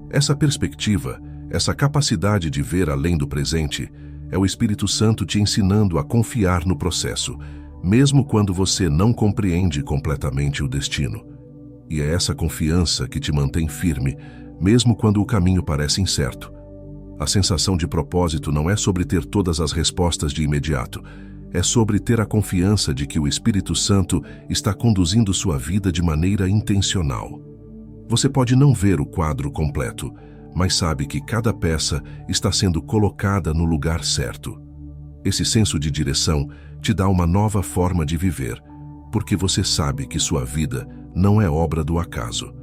Essa perspectiva, essa capacidade de ver além do presente, é o Espírito Santo te ensinando a confiar no processo, mesmo quando você não compreende completamente o destino. E é essa confiança que te mantém firme, mesmo quando o caminho parece incerto. A sensação de propósito não é sobre ter todas as respostas de imediato, é sobre ter a confiança de que o Espírito Santo está conduzindo sua vida de maneira intencional. Você pode não ver o quadro completo, mas sabe que cada peça está sendo colocada no lugar certo. Esse senso de direção te dá uma nova forma de viver, porque você sabe que sua vida não é obra do acaso,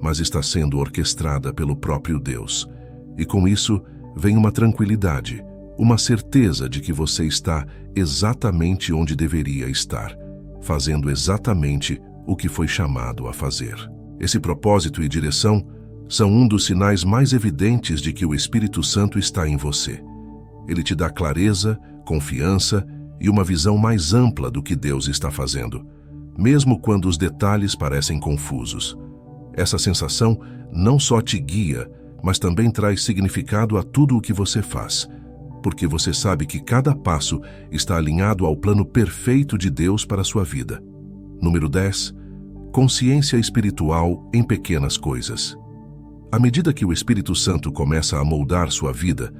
mas está sendo orquestrada pelo próprio Deus. E com isso vem uma tranquilidade, uma certeza de que você está exatamente onde deveria estar, fazendo exatamente o que foi chamado a fazer. Esse propósito e direção são um dos sinais mais evidentes de que o Espírito Santo está em você. Ele te dá clareza, confiança e uma visão mais ampla do que Deus está fazendo, mesmo quando os detalhes parecem confusos. Essa sensação não só te guia, mas também traz significado a tudo o que você faz, porque você sabe que cada passo está alinhado ao plano perfeito de Deus para a sua vida. Número 10. Consciência espiritual em pequenas coisas. À medida que o Espírito Santo começa a moldar sua vida,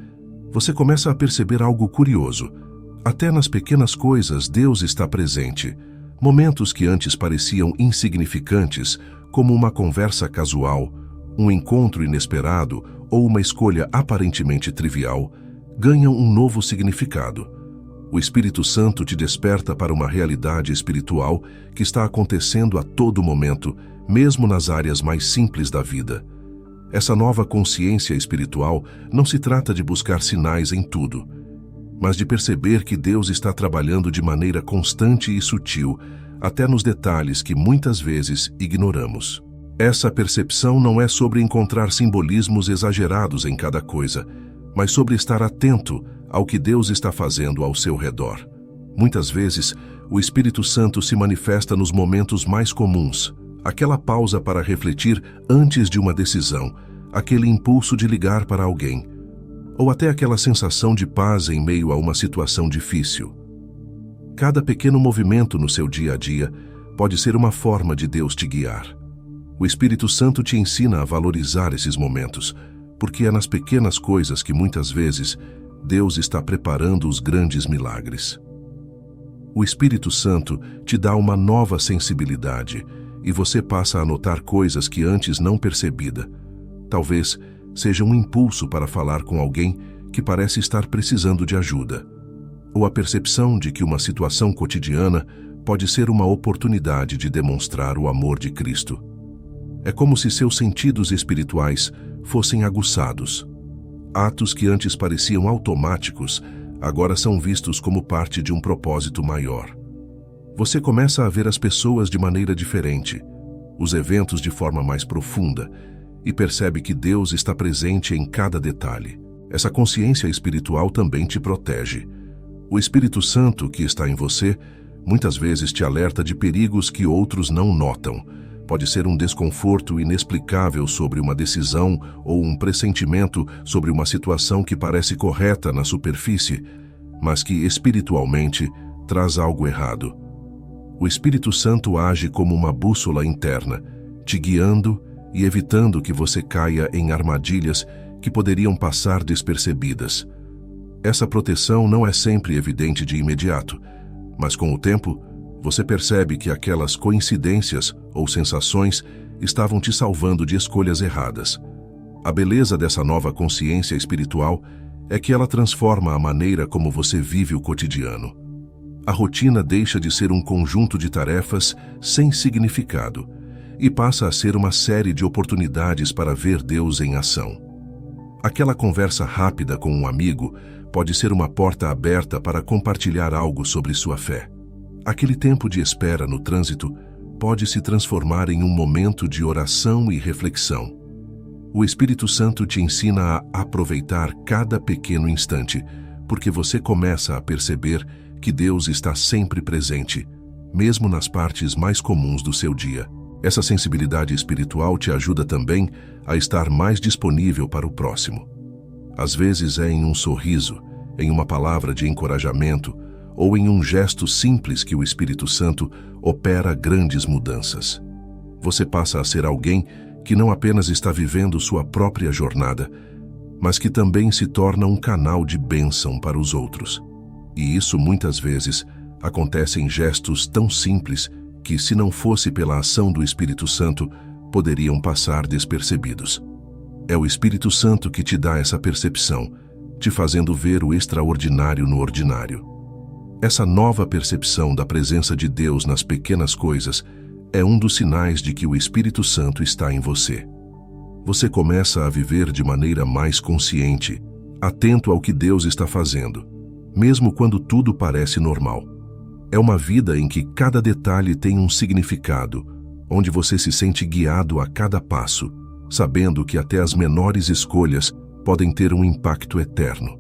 você começa a perceber algo curioso. Até nas pequenas coisas Deus está presente. Momentos que antes pareciam insignificantes, como uma conversa casual, um encontro inesperado ou uma escolha aparentemente trivial, ganham um novo significado. O Espírito Santo te desperta para uma realidade espiritual que está acontecendo a todo momento, mesmo nas áreas mais simples da vida. Essa nova consciência espiritual não se trata de buscar sinais em tudo, mas de perceber que Deus está trabalhando de maneira constante e sutil, até nos detalhes que muitas vezes ignoramos. Essa percepção não é sobre encontrar simbolismos exagerados em cada coisa, mas sobre estar atento ao que Deus está fazendo ao seu redor. Muitas vezes, o Espírito Santo se manifesta nos momentos mais comuns, aquela pausa para refletir antes de uma decisão, aquele impulso de ligar para alguém, ou até aquela sensação de paz em meio a uma situação difícil. Cada pequeno movimento no seu dia a dia pode ser uma forma de Deus te guiar. O Espírito Santo te ensina a valorizar esses momentos, porque é nas pequenas coisas que muitas vezes Deus está preparando os grandes milagres. O Espírito Santo te dá uma nova sensibilidade e você passa a notar coisas que antes não percebida. Talvez seja um impulso para falar com alguém que parece estar precisando de ajuda, ou a percepção de que uma situação cotidiana pode ser uma oportunidade de demonstrar o amor de Cristo. É como se seus sentidos espirituais fossem aguçados. Atos que antes pareciam automáticos, agora são vistos como parte de um propósito maior. Você começa a ver as pessoas de maneira diferente, os eventos de forma mais profunda, e percebe que Deus está presente em cada detalhe. Essa consciência espiritual também te protege. O Espírito Santo que está em você muitas vezes te alerta de perigos que outros não notam. Pode ser um desconforto inexplicável sobre uma decisão ou um pressentimento sobre uma situação que parece correta na superfície, mas que espiritualmente traz algo errado. O Espírito Santo age como uma bússola interna, te guiando e evitando que você caia em armadilhas que poderiam passar despercebidas. Essa proteção não é sempre evidente de imediato, mas com o tempo, você percebe que aquelas coincidências ou sensações estavam te salvando de escolhas erradas. A beleza dessa nova consciência espiritual é que ela transforma a maneira como você vive o cotidiano. A rotina deixa de ser um conjunto de tarefas sem significado e passa a ser uma série de oportunidades para ver Deus em ação. Aquela conversa rápida com um amigo pode ser uma porta aberta para compartilhar algo sobre sua fé. Aquele tempo de espera no trânsito pode se transformar em um momento de oração e reflexão. O Espírito Santo te ensina a aproveitar cada pequeno instante, porque você começa a perceber que Deus está sempre presente, mesmo nas partes mais comuns do seu dia. Essa sensibilidade espiritual te ajuda também a estar mais disponível para o próximo. Às vezes é em um sorriso, em uma palavra de encorajamento, ou em um gesto simples que o Espírito Santo opera grandes mudanças. Você passa a ser alguém que não apenas está vivendo sua própria jornada, mas que também se torna um canal de bênção para os outros. E isso muitas vezes acontece em gestos tão simples que, se não fosse pela ação do Espírito Santo, poderiam passar despercebidos. É o Espírito Santo que te dá essa percepção, te fazendo ver o extraordinário no ordinário. Essa nova percepção da presença de Deus nas pequenas coisas é um dos sinais de que o Espírito Santo está em você. Você começa a viver de maneira mais consciente, atento ao que Deus está fazendo, mesmo quando tudo parece normal. É uma vida em que cada detalhe tem um significado, onde você se sente guiado a cada passo, sabendo que até as menores escolhas podem ter um impacto eterno.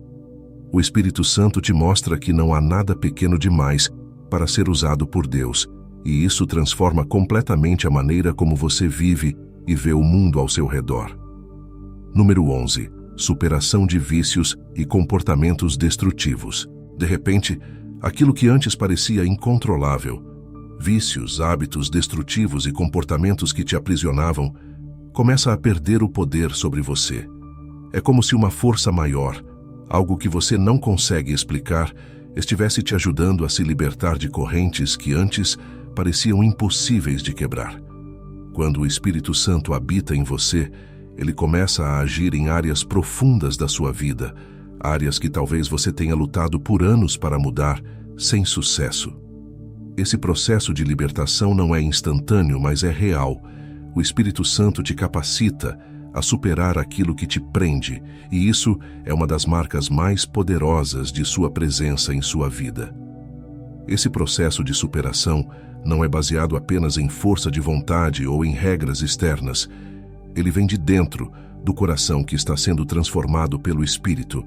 O Espírito Santo te mostra que não há nada pequeno demais para ser usado por Deus, e isso transforma completamente a maneira como você vive e vê o mundo ao seu redor. Número 11. Superação de vícios e comportamentos destrutivos. De repente, aquilo que antes parecia incontrolável, vícios, hábitos destrutivos e comportamentos que te aprisionavam, começa a perder o poder sobre você. É como se uma força maior, algo que você não consegue explicar, estivesse te ajudando a se libertar de correntes que antes pareciam impossíveis de quebrar. Quando o Espírito Santo habita em você, ele começa a agir em áreas profundas da sua vida, áreas que talvez você tenha lutado por anos para mudar, sem sucesso. Esse processo de libertação não é instantâneo, mas é real. O Espírito Santo te capacita a superar aquilo que te prende, e isso é uma das marcas mais poderosas de sua presença em sua vida. Esse processo de superação não é baseado apenas em força de vontade ou em regras externas. Ele vem de dentro, do coração que está sendo transformado pelo Espírito.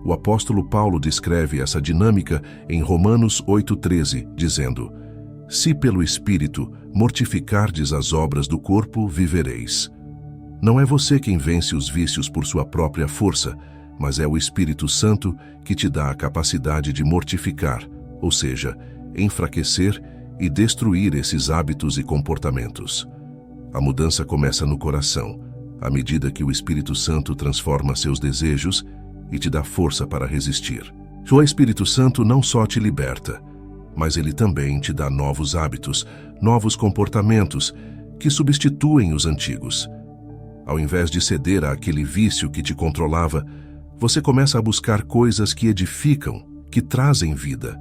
O apóstolo Paulo descreve essa dinâmica em Romanos 8,13, dizendo: "Se pelo Espírito mortificardes as obras do corpo, vivereis." Não é você quem vence os vícios por sua própria força, mas é o Espírito Santo que te dá a capacidade de mortificar, ou seja, enfraquecer e destruir esses hábitos e comportamentos. A mudança começa no coração, à medida que o Espírito Santo transforma seus desejos e te dá força para resistir. O Espírito Santo não só te liberta, mas ele também te dá novos hábitos, novos comportamentos que substituem os antigos. Ao invés de ceder àquele vício que te controlava, você começa a buscar coisas que edificam, que trazem vida.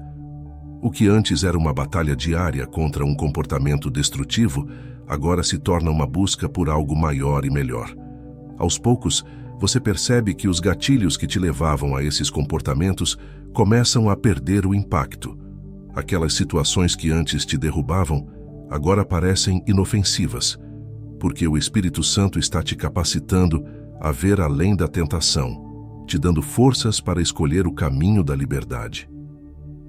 O que antes era uma batalha diária contra um comportamento destrutivo, agora se torna uma busca por algo maior e melhor. Aos poucos, você percebe que os gatilhos que te levavam a esses comportamentos começam a perder o impacto. Aquelas situações que antes te derrubavam, agora parecem inofensivas, porque o Espírito Santo está te capacitando a ver além da tentação, te dando forças para escolher o caminho da liberdade.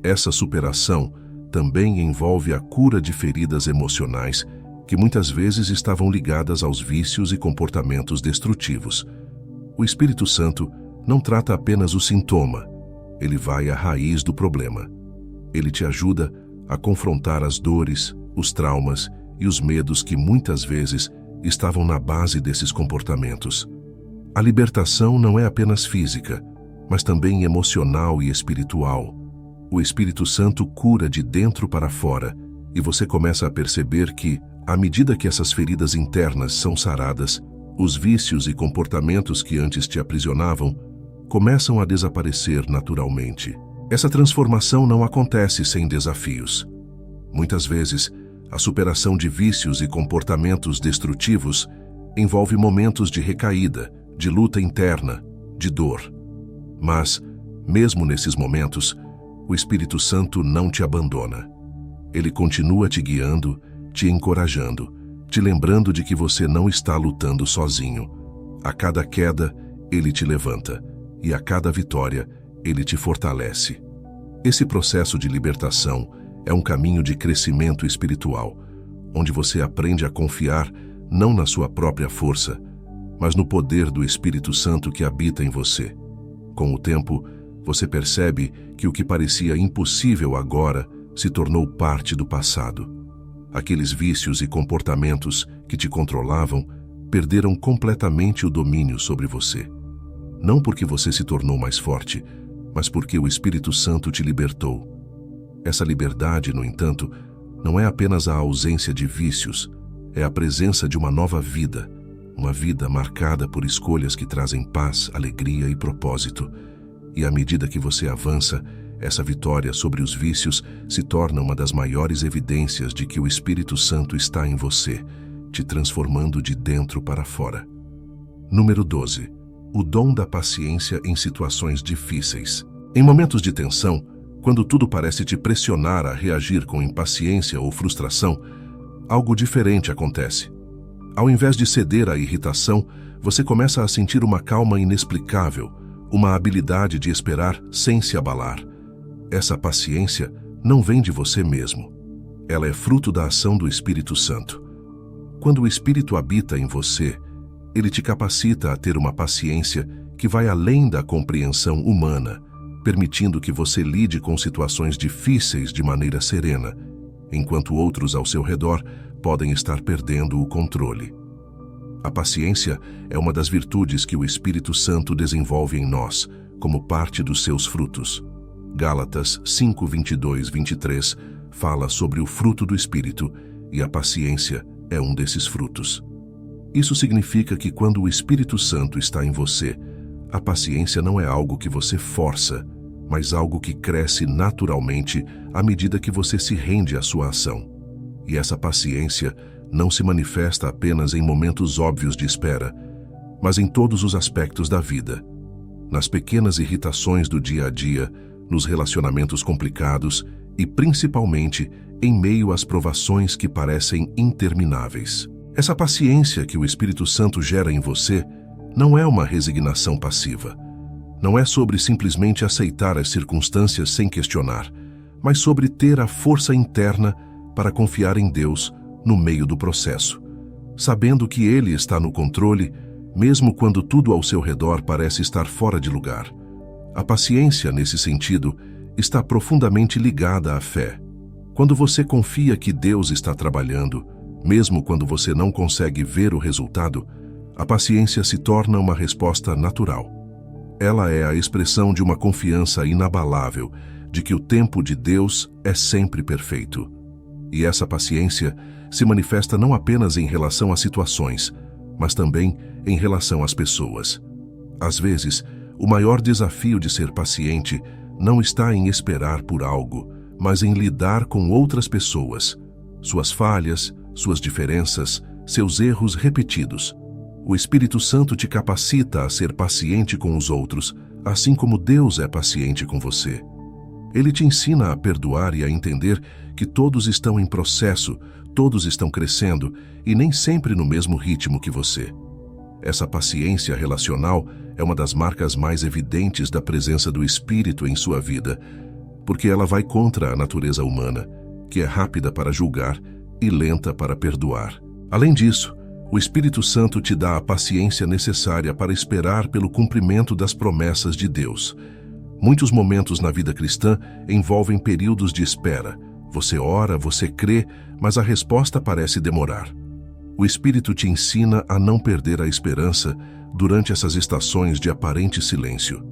Essa superação também envolve a cura de feridas emocionais que muitas vezes estavam ligadas aos vícios e comportamentos destrutivos. O Espírito Santo não trata apenas o sintoma, ele vai à raiz do problema. Ele te ajuda a confrontar as dores, os traumas e os medos que muitas vezes estavam na base desses comportamentos. A libertação não é apenas física, mas também emocional e espiritual. O Espírito Santo cura de dentro para fora, e você começa a perceber que, à medida que essas feridas internas são saradas, os vícios e comportamentos que antes te aprisionavam começam a desaparecer naturalmente. Essa transformação não acontece sem desafios. Muitas vezes, a superação de vícios e comportamentos destrutivos envolve momentos de recaída, de luta interna, de dor. Mas, mesmo nesses momentos, o Espírito Santo não te abandona. Ele continua te guiando, te encorajando, te lembrando de que você não está lutando sozinho. A cada queda, ele te levanta, e a cada vitória, ele te fortalece. Esse processo de libertação é um caminho de crescimento espiritual, onde você aprende a confiar não na sua própria força, mas no poder do Espírito Santo que habita em você. Com o tempo, você percebe que o que parecia impossível agora se tornou parte do passado. Aqueles vícios e comportamentos que te controlavam perderam completamente o domínio sobre você. Não porque você se tornou mais forte, mas porque o Espírito Santo te libertou. Essa liberdade, no entanto, não é apenas a ausência de vícios, é a presença de uma nova vida, uma vida marcada por escolhas que trazem paz, alegria e propósito. E à medida que você avança, essa vitória sobre os vícios se torna uma das maiores evidências de que o Espírito Santo está em você, te transformando de dentro para fora. Número 12. O dom da paciência em situações difíceis. Em momentos de tensão, quando tudo parece te pressionar a reagir com impaciência ou frustração, algo diferente acontece. Ao invés de ceder à irritação, você começa a sentir uma calma inexplicável, uma habilidade de esperar sem se abalar. Essa paciência não vem de você mesmo. Ela é fruto da ação do Espírito Santo. Quando o Espírito habita em você, ele te capacita a ter uma paciência que vai além da compreensão humana, permitindo que você lide com situações difíceis de maneira serena, enquanto outros ao seu redor podem estar perdendo o controle. A paciência é uma das virtudes que o Espírito Santo desenvolve em nós, como parte dos seus frutos. Gálatas 5, 22, 23 fala sobre o fruto do Espírito, e a paciência é um desses frutos. Isso significa que quando o Espírito Santo está em você, a paciência não é algo que você força, mas algo que cresce naturalmente à medida que você se rende à sua ação. E essa paciência não se manifesta apenas em momentos óbvios de espera, mas em todos os aspectos da vida. Nas pequenas irritações do dia a dia, nos relacionamentos complicados e, principalmente, em meio às provações que parecem intermináveis. Essa paciência que o Espírito Santo gera em você não é uma resignação passiva. Não é sobre simplesmente aceitar as circunstâncias sem questionar, mas sobre ter a força interna para confiar em Deus no meio do processo, sabendo que Ele está no controle, mesmo quando tudo ao seu redor parece estar fora de lugar. A paciência, nesse sentido, está profundamente ligada à fé. Quando você confia que Deus está trabalhando, mesmo quando você não consegue ver o resultado, a paciência se torna uma resposta natural. Ela é a expressão de uma confiança inabalável de que o tempo de Deus é sempre perfeito. E essa paciência se manifesta não apenas em relação às situações, mas também em relação às pessoas. Às vezes, o maior desafio de ser paciente não está em esperar por algo, mas em lidar com outras pessoas, suas falhas, suas diferenças, seus erros repetidos. O Espírito Santo te capacita a ser paciente com os outros, assim como Deus é paciente com você. Ele te ensina a perdoar e a entender que todos estão em processo, todos estão crescendo e nem sempre no mesmo ritmo que você. Essa paciência relacional é uma das marcas mais evidentes da presença do Espírito em sua vida, porque ela vai contra a natureza humana, que é rápida para julgar e lenta para perdoar. Além disso, o Espírito Santo te dá a paciência necessária para esperar pelo cumprimento das promessas de Deus. Muitos momentos na vida cristã envolvem períodos de espera. Você ora, você crê, mas a resposta parece demorar. O Espírito te ensina a não perder a esperança durante essas estações de aparente silêncio.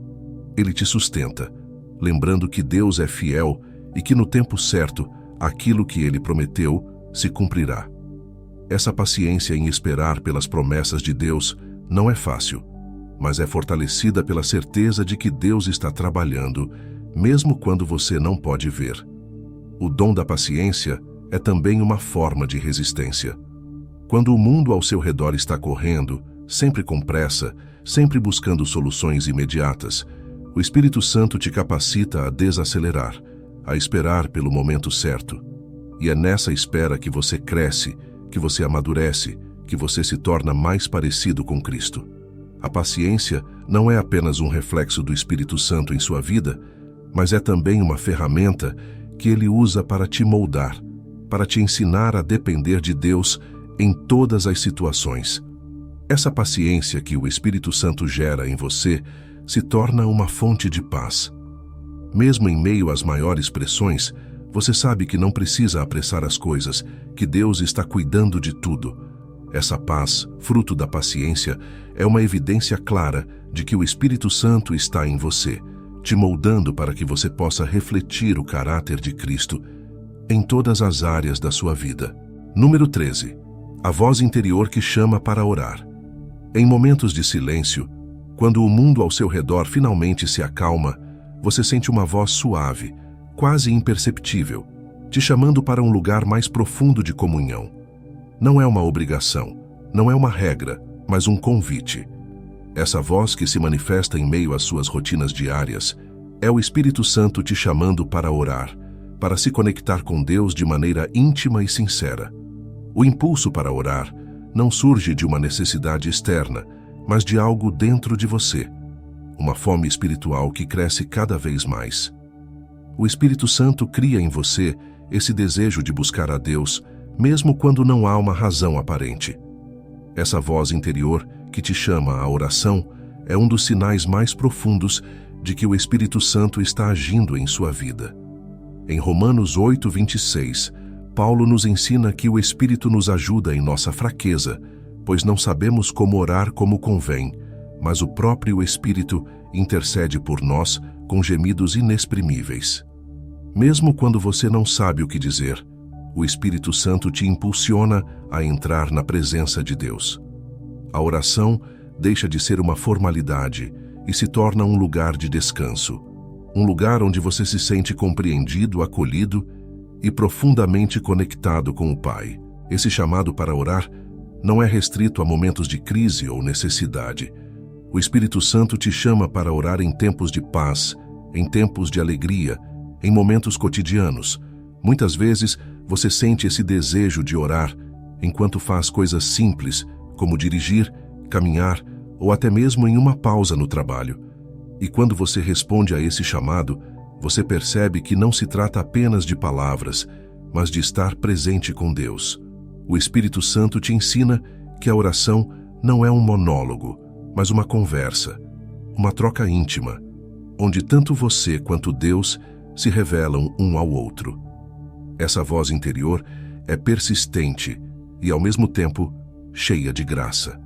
Ele te sustenta, lembrando que Deus é fiel e que no tempo certo, aquilo que Ele prometeu se cumprirá. Essa paciência em esperar pelas promessas de Deus não é fácil, mas é fortalecida pela certeza de que Deus está trabalhando, mesmo quando você não pode ver. O dom da paciência é também uma forma de resistência. Quando o mundo ao seu redor está correndo, sempre com pressa, sempre buscando soluções imediatas, o Espírito Santo te capacita a desacelerar, a esperar pelo momento certo. E é nessa espera que você cresce, que você amadurece, que você se torna mais parecido com Cristo. A paciência não é apenas um reflexo do Espírito Santo em sua vida, mas é também uma ferramenta que Ele usa para te moldar, para te ensinar a depender de Deus em todas as situações. Essa paciência que o Espírito Santo gera em você se torna uma fonte de paz. Mesmo em meio às maiores pressões, você sabe que não precisa apressar as coisas, que Deus está cuidando de tudo. Essa paz, fruto da paciência, é uma evidência clara de que o Espírito Santo está em você, te moldando para que você possa refletir o caráter de Cristo em todas as áreas da sua vida. Número 13. A voz interior que chama para orar. Em momentos de silêncio, quando o mundo ao seu redor finalmente se acalma, você sente uma voz suave, quase imperceptível, te chamando para um lugar mais profundo de comunhão. Não é uma obrigação, não é uma regra, mas um convite. Essa voz que se manifesta em meio às suas rotinas diárias é o Espírito Santo te chamando para orar, para se conectar com Deus de maneira íntima e sincera. O impulso para orar não surge de uma necessidade externa, mas de algo dentro de você, uma fome espiritual que cresce cada vez mais. O Espírito Santo cria em você esse desejo de buscar a Deus, mesmo quando não há uma razão aparente. Essa voz interior que te chama à oração é um dos sinais mais profundos de que o Espírito Santo está agindo em sua vida. Em Romanos 8:26, Paulo nos ensina que o Espírito nos ajuda em nossa fraqueza, pois não sabemos como orar como convém, mas o próprio Espírito intercede por nós com gemidos inexprimíveis. Mesmo quando você não sabe o que dizer, o Espírito Santo te impulsiona a entrar na presença de Deus. A oração deixa de ser uma formalidade e se torna um lugar de descanso, um lugar onde você se sente compreendido, acolhido e profundamente conectado com o Pai. Esse chamado para orar não é restrito a momentos de crise ou necessidade. O Espírito Santo te chama para orar em tempos de paz, em tempos de alegria, em momentos cotidianos. Muitas vezes, você sente esse desejo de orar enquanto faz coisas simples, como dirigir, caminhar ou até mesmo em uma pausa no trabalho. E quando você responde a esse chamado, você percebe que não se trata apenas de palavras, mas de estar presente com Deus. O Espírito Santo te ensina que a oração não é um monólogo, mas uma conversa, uma troca íntima, onde tanto você quanto Deus se revelam um ao outro. Essa voz interior é persistente e, ao mesmo tempo, cheia de graça.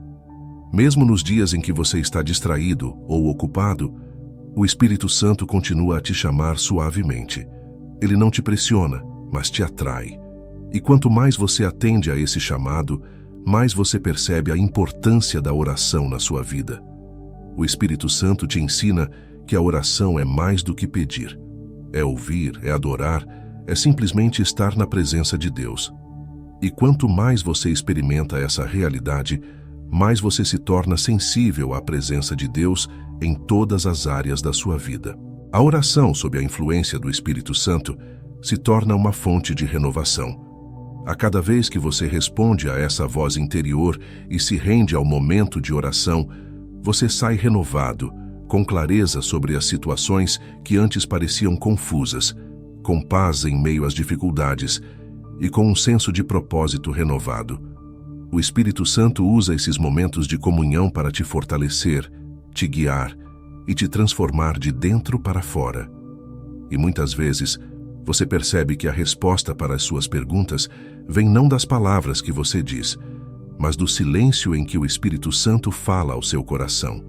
Mesmo nos dias em que você está distraído ou ocupado, o Espírito Santo continua a te chamar suavemente. Ele não te pressiona, mas te atrai. E quanto mais você atende a esse chamado, mais você percebe a importância da oração na sua vida. O Espírito Santo te ensina que a oração é mais do que pedir. É ouvir, é adorar, é simplesmente estar na presença de Deus. E quanto mais você experimenta essa realidade, mais você se torna sensível à presença de Deus em todas as áreas da sua vida. A oração sob a influência do Espírito Santo se torna uma fonte de renovação. A cada vez que você responde a essa voz interior e se rende ao momento de oração, você sai renovado, com clareza sobre as situações que antes pareciam confusas, com paz em meio às dificuldades e com um senso de propósito renovado. O Espírito Santo usa esses momentos de comunhão para te fortalecer, te guiar e te transformar de dentro para fora. E muitas vezes, você percebe que a resposta para as suas perguntas vem não das palavras que você diz, mas do silêncio em que o Espírito Santo fala ao seu coração.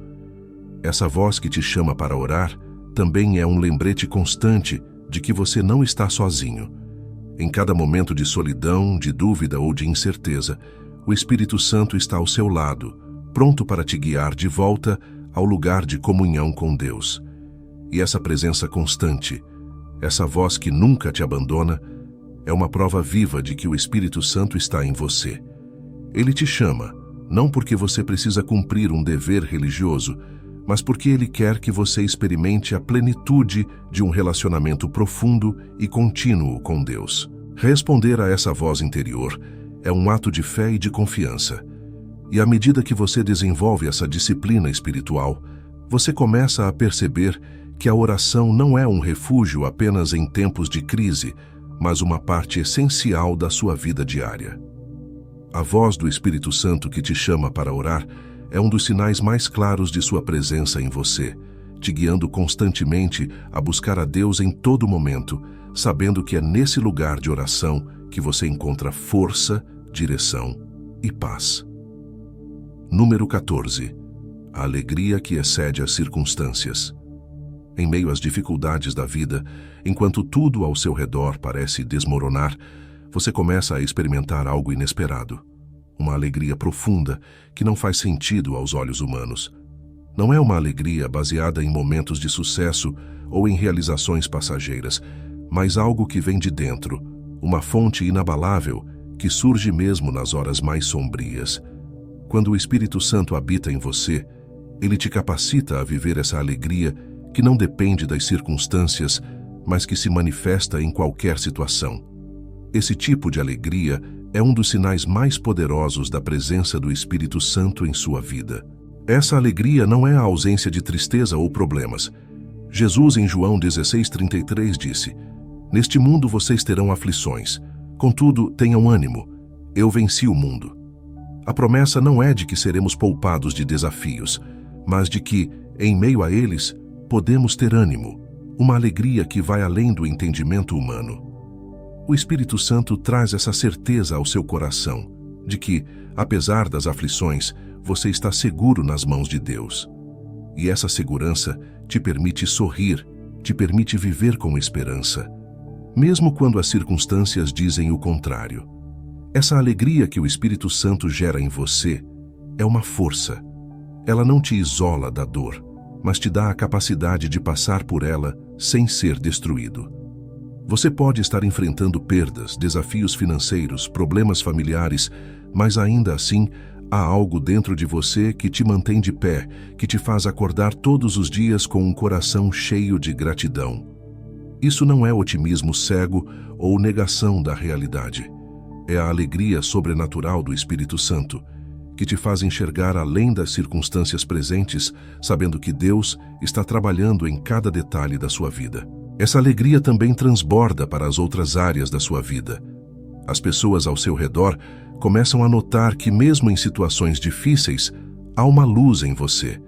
Essa voz que te chama para orar também é um lembrete constante de que você não está sozinho. Em cada momento de solidão, de dúvida ou de incerteza, o Espírito Santo está ao seu lado, pronto para te guiar de volta ao lugar de comunhão com Deus. E essa presença constante, essa voz que nunca te abandona, é uma prova viva de que o Espírito Santo está em você. Ele te chama, não porque você precisa cumprir um dever religioso, mas porque Ele quer que você experimente a plenitude de um relacionamento profundo e contínuo com Deus. Responder a essa voz interior é um ato de fé e de confiança. E à medida que você desenvolve essa disciplina espiritual, você começa a perceber que a oração não é um refúgio apenas em tempos de crise, mas uma parte essencial da sua vida diária. A voz do Espírito Santo que te chama para orar é um dos sinais mais claros de sua presença em você, te guiando constantemente a buscar a Deus em todo momento, sabendo que é nesse lugar de oração que você encontra força, direção e paz. Número 14. A alegria que excede as circunstâncias. Em meio às dificuldades da vida, enquanto tudo ao seu redor parece desmoronar, você começa a experimentar algo inesperado. Uma alegria profunda que não faz sentido aos olhos humanos. Não é uma alegria baseada em momentos de sucesso ou em realizações passageiras, mas algo que vem de dentro, uma fonte inabalável que surge mesmo nas horas mais sombrias. Quando o Espírito Santo habita em você, ele te capacita a viver essa alegria que não depende das circunstâncias, mas que se manifesta em qualquer situação. Esse tipo de alegria é um dos sinais mais poderosos da presença do Espírito Santo em sua vida. Essa alegria não é a ausência de tristeza ou problemas. Jesus, em João 16:33, disse: "Neste mundo vocês terão aflições. Contudo, tenham ânimo. Eu venci o mundo." A promessa não é de que seremos poupados de desafios, mas de que, em meio a eles, podemos ter ânimo, uma alegria que vai além do entendimento humano. O Espírito Santo traz essa certeza ao seu coração, de que, apesar das aflições, você está seguro nas mãos de Deus. E essa segurança te permite sorrir, te permite viver com esperança, mesmo quando as circunstâncias dizem o contrário. Essa alegria que o Espírito Santo gera em você é uma força. Ela não te isola da dor, mas te dá a capacidade de passar por ela sem ser destruído. Você pode estar enfrentando perdas, desafios financeiros, problemas familiares, mas ainda assim há algo dentro de você que te mantém de pé, que te faz acordar todos os dias com um coração cheio de gratidão. Isso não é otimismo cego ou negação da realidade. É a alegria sobrenatural do Espírito Santo, que te faz enxergar além das circunstâncias presentes, sabendo que Deus está trabalhando em cada detalhe da sua vida. Essa alegria também transborda para as outras áreas da sua vida. As pessoas ao seu redor começam a notar que, mesmo em situações difíceis, há uma luz em você.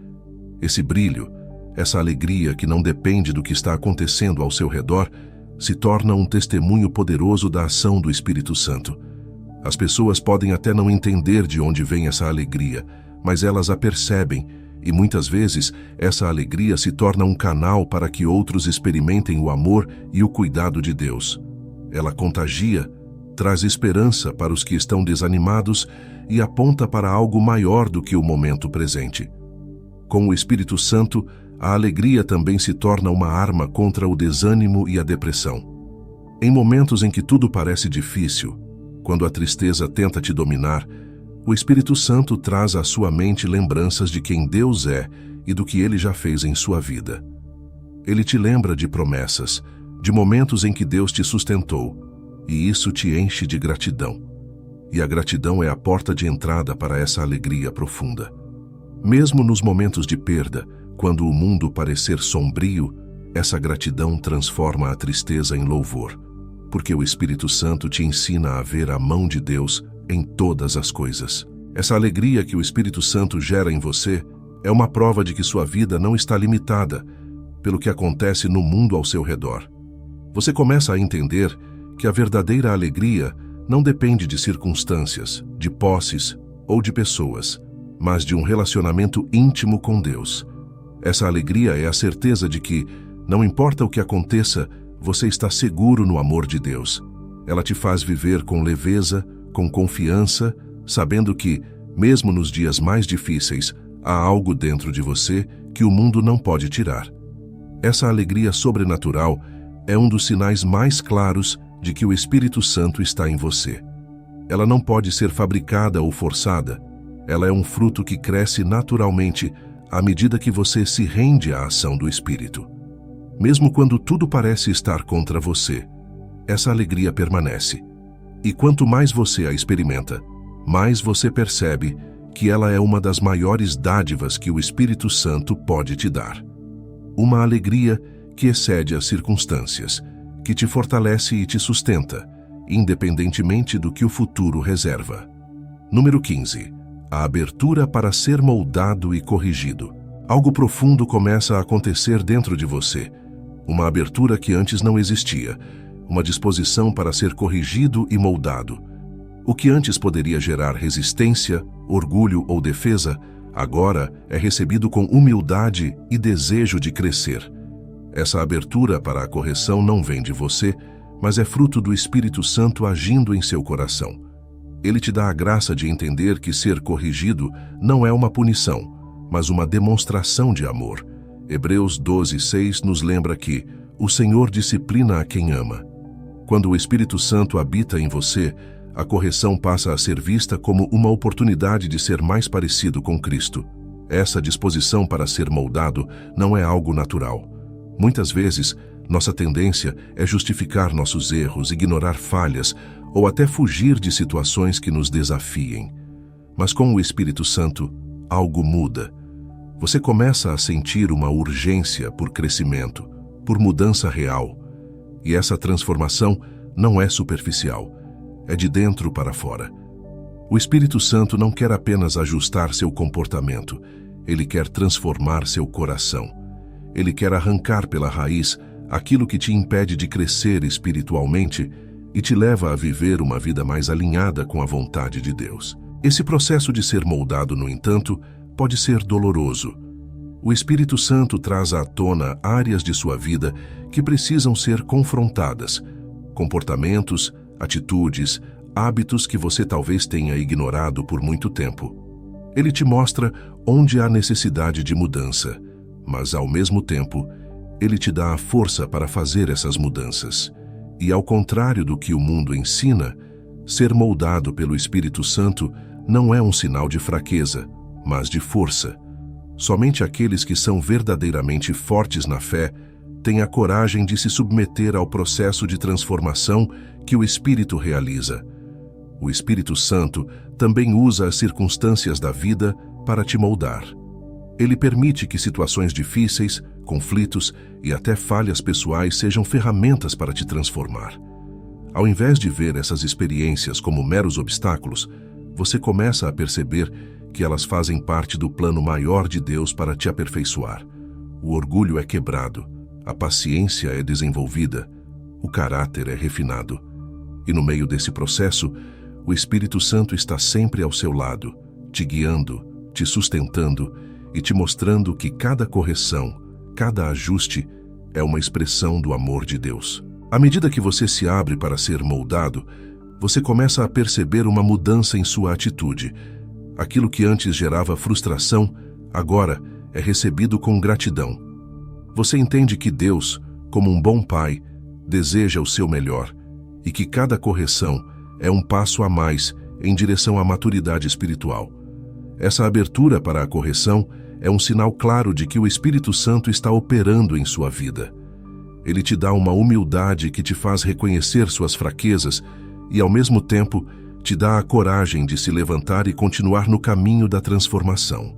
Esse brilho, essa alegria que não depende do que está acontecendo ao seu redor, se torna um testemunho poderoso da ação do Espírito Santo. As pessoas podem até não entender de onde vem essa alegria, mas elas a percebem, e muitas vezes essa alegria se torna um canal para que outros experimentem o amor e o cuidado de Deus. Ela contagia, traz esperança para os que estão desanimados e aponta para algo maior do que o momento presente. Com o Espírito Santo, a alegria também se torna uma arma contra o desânimo e a depressão. Em momentos em que tudo parece difícil, quando a tristeza tenta te dominar, o Espírito Santo traz à sua mente lembranças de quem Deus é e do que Ele já fez em sua vida. Ele te lembra de promessas, de momentos em que Deus te sustentou, e isso te enche de gratidão. E a gratidão é a porta de entrada para essa alegria profunda. Mesmo nos momentos de perda, quando o mundo parecer sombrio, essa gratidão transforma a tristeza em louvor, porque o Espírito Santo te ensina a ver a mão de Deus em todas as coisas. Essa alegria que o Espírito Santo gera em você é uma prova de que sua vida não está limitada pelo que acontece no mundo ao seu redor. Você começa a entender que a verdadeira alegria não depende de circunstâncias, de posses ou de pessoas, mas de um relacionamento íntimo com Deus. Essa alegria é a certeza de que, não importa o que aconteça, você está seguro no amor de Deus. Ela te faz viver com leveza, com confiança, sabendo que, mesmo nos dias mais difíceis, há algo dentro de você que o mundo não pode tirar. Essa alegria sobrenatural é um dos sinais mais claros de que o Espírito Santo está em você. Ela não pode ser fabricada ou forçada. Ela é um fruto que cresce naturalmente à medida que você se rende à ação do Espírito. Mesmo quando tudo parece estar contra você, essa alegria permanece. E quanto mais você a experimenta, mais você percebe que ela é uma das maiores dádivas que o Espírito Santo pode te dar. Uma alegria que excede as circunstâncias, que te fortalece e te sustenta, independentemente do que o futuro reserva. Número 15. A abertura para ser moldado e corrigido. Algo profundo começa a acontecer dentro de você. Uma abertura que antes não existia. Uma disposição para ser corrigido e moldado. O que antes poderia gerar resistência, orgulho ou defesa, agora é recebido com humildade e desejo de crescer. Essa abertura para a correção não vem de você, mas é fruto do Espírito Santo agindo em seu coração. Ele te dá a graça de entender que ser corrigido não é uma punição, mas uma demonstração de amor. Hebreus 12:6 nos lembra que o Senhor disciplina a quem ama. Quando o Espírito Santo habita em você, a correção passa a ser vista como uma oportunidade de ser mais parecido com Cristo. Essa disposição para ser moldado não é algo natural. Muitas vezes, nossa tendência é justificar nossos erros, ignorar falhas ou até fugir de situações que nos desafiem. Mas com o Espírito Santo, algo muda. Você começa a sentir uma urgência por crescimento, por mudança real. E essa transformação não é superficial, é de dentro para fora. O Espírito Santo não quer apenas ajustar seu comportamento, ele quer transformar seu coração. Ele quer arrancar pela raiz aquilo que te impede de crescer espiritualmente e te leva a viver uma vida mais alinhada com a vontade de Deus. Esse processo de ser moldado, no entanto, pode ser doloroso. O Espírito Santo traz à tona áreas de sua vida que precisam ser confrontadas, comportamentos, atitudes, hábitos que você talvez tenha ignorado por muito tempo. Ele te mostra onde há necessidade de mudança, mas ao mesmo tempo, ele te dá a força para fazer essas mudanças. E ao contrário do que o mundo ensina, ser moldado pelo Espírito Santo não é um sinal de fraqueza, mas de força. Somente aqueles que são verdadeiramente fortes na fé têm a coragem de se submeter ao processo de transformação que o Espírito realiza. O Espírito Santo também usa as circunstâncias da vida para te moldar. Ele permite que situações difíceis, conflitos e até falhas pessoais sejam ferramentas para te transformar. Ao invés de ver essas experiências como meros obstáculos, você começa a perceber que elas fazem parte do plano maior de Deus para te aperfeiçoar. O orgulho é quebrado, a paciência é desenvolvida, o caráter é refinado. E no meio desse processo, o Espírito Santo está sempre ao seu lado, te guiando, te sustentando e te mostrando que cada correção, cada ajuste é uma expressão do amor de Deus. À medida que você se abre para ser moldado, você começa a perceber uma mudança em sua atitude. Aquilo que antes gerava frustração, agora é recebido com gratidão. Você entende que Deus, como um bom pai, deseja o seu melhor e que cada correção é um passo a mais em direção à maturidade espiritual. Essa abertura para a correção é um sinal claro de que o Espírito Santo está operando em sua vida. Ele te dá uma humildade que te faz reconhecer suas fraquezas e, ao mesmo tempo, te dá a coragem de se levantar e continuar no caminho da transformação.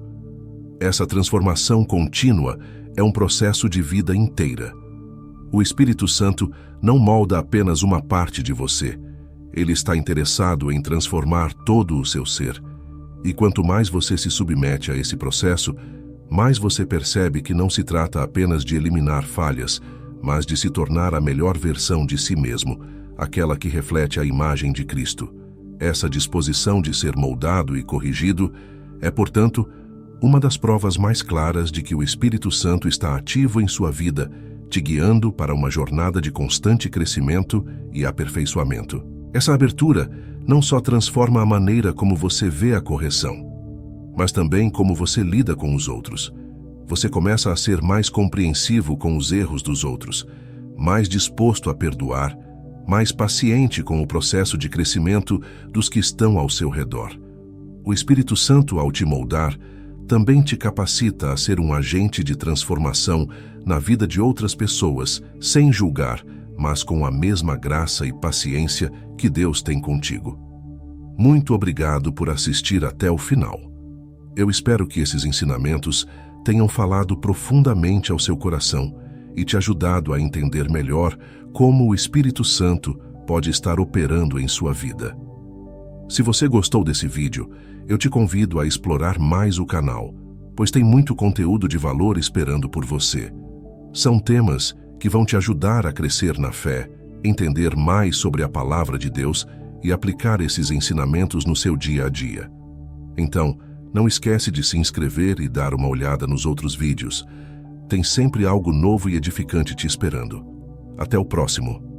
Essa transformação contínua é um processo de vida inteira. O Espírito Santo não molda apenas uma parte de você. Ele está interessado em transformar todo o seu ser. E quanto mais você se submete a esse processo, mais você percebe que não se trata apenas de eliminar falhas, mas de se tornar a melhor versão de si mesmo, aquela que reflete a imagem de Cristo. Essa disposição de ser moldado e corrigido é, portanto, uma das provas mais claras de que o Espírito Santo está ativo em sua vida, te guiando para uma jornada de constante crescimento e aperfeiçoamento. Essa abertura não só transforma a maneira como você vê a correção, mas também como você lida com os outros. Você começa a ser mais compreensivo com os erros dos outros, mais disposto a perdoar, mais paciente com o processo de crescimento dos que estão ao seu redor. O Espírito Santo, ao te moldar, também te capacita a ser um agente de transformação na vida de outras pessoas, sem julgar, mas com a mesma graça e paciência que Deus tem contigo. Muito obrigado por assistir até o final. Eu espero que esses ensinamentos tenham falado profundamente ao seu coração e te ajudado a entender melhor como o Espírito Santo pode estar operando em sua vida. Se você gostou desse vídeo, eu te convido a explorar mais o canal, pois tem muito conteúdo de valor esperando por você. São temas que vão te ajudar a crescer na fé, entender mais sobre a Palavra de Deus e aplicar esses ensinamentos no seu dia a dia. Então, não esquece de se inscrever e dar uma olhada nos outros vídeos. Tem sempre algo novo e edificante te esperando. Até o próximo.